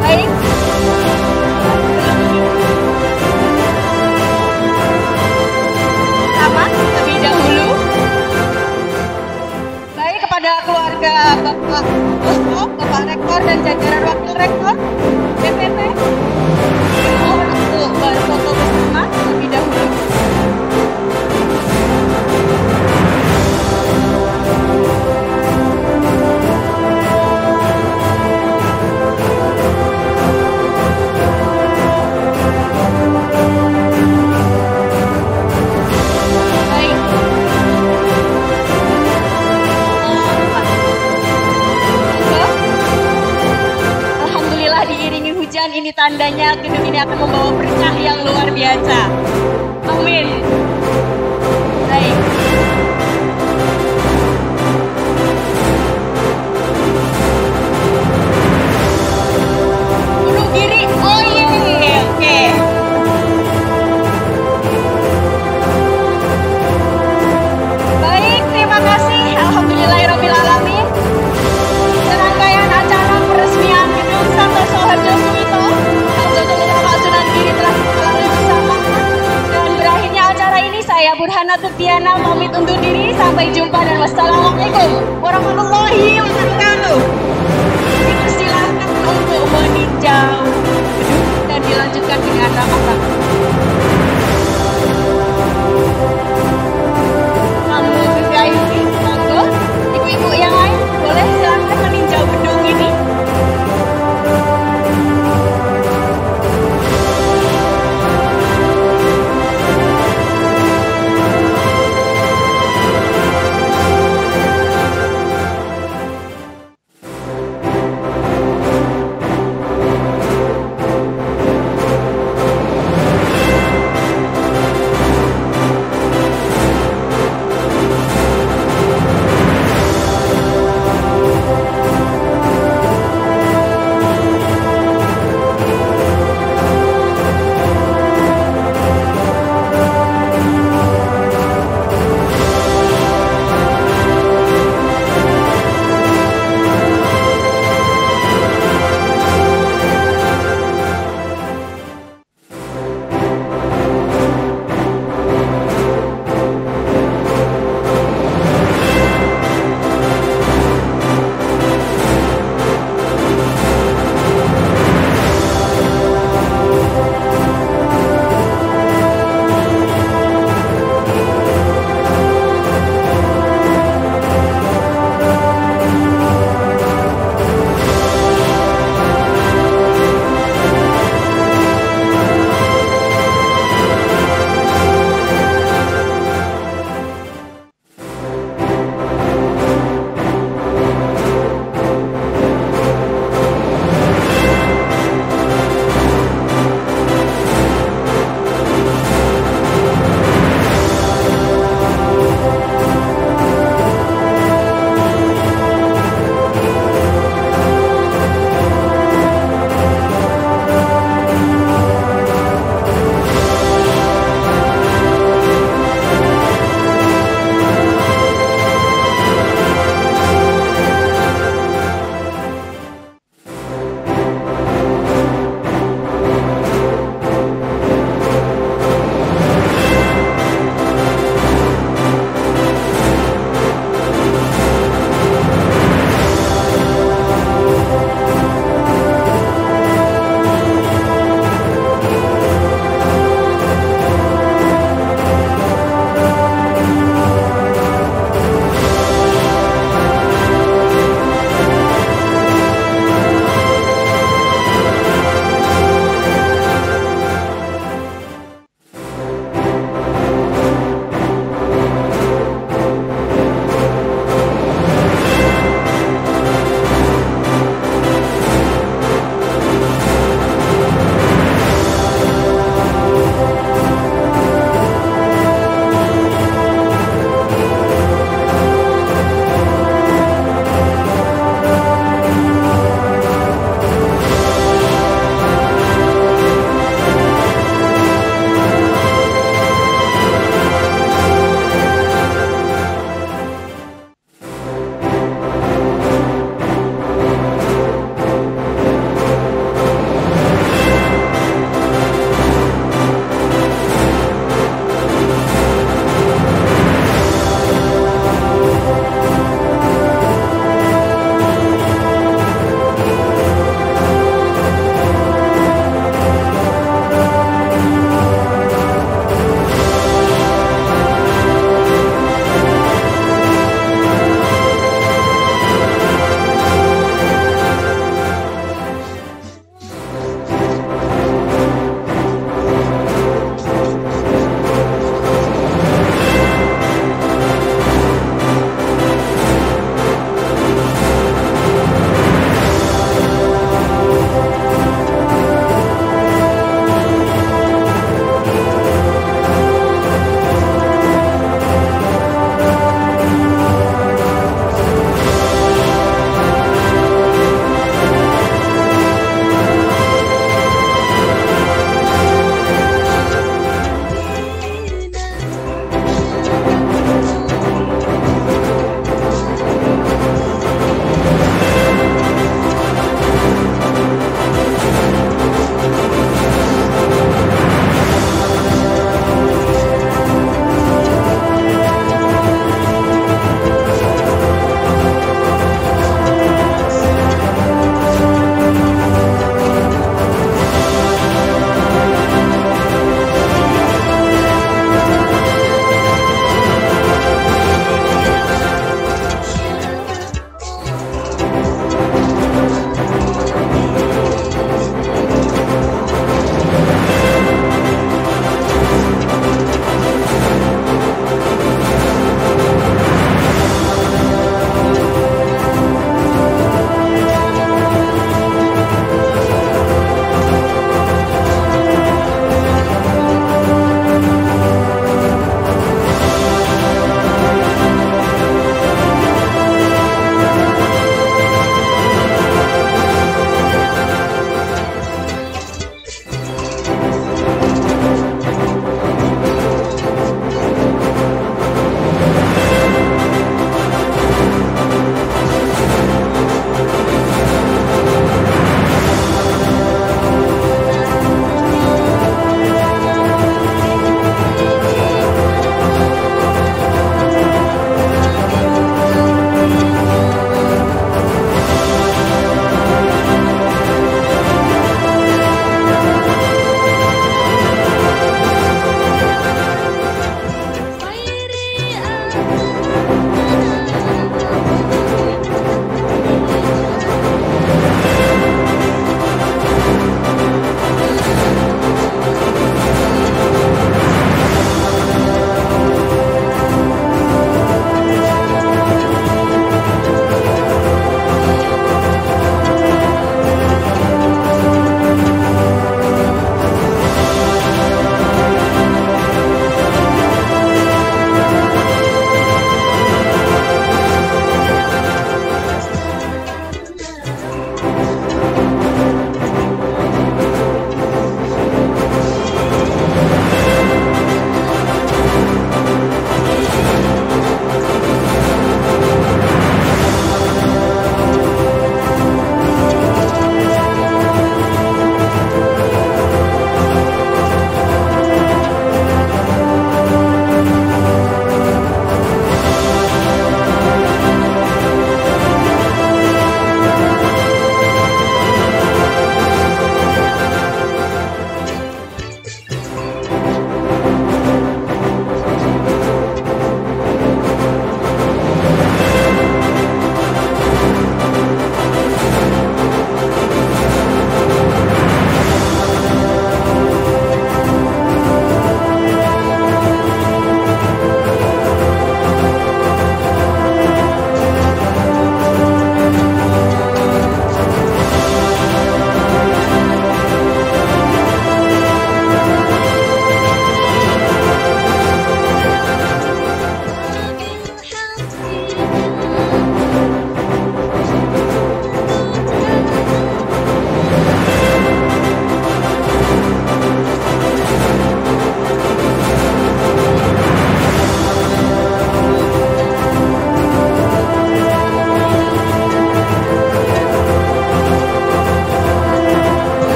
Baik. Sama terlebih dahulu. Baik, kepada keluarga Bapak Bosco, Bapak Rektor dan jajaran Wakil Rektor BPP, mohon untuk berfoto bersama terlebih dahulu. Baik. Alhamdulillah diiringi hujan, ini tandanya gedung ini akan membawa berkah yang luar biasa. Amin. Baik. Gunung Giri, oh iya, oke. Baik, terima kasih. Alhamdulillahirrahmanirrahim. Serangkaian acara peresmian gedung Santoso Harjosuwito Nahdlatul Ulama Sunan Giri telah dilalui bersama. Dan berakhirnya acara ini, saya Burhana Tutiana pamit undur diri. Sampai jumpa dan wassalamualaikum warahmatullahi wabarakatuh. Dipersilakan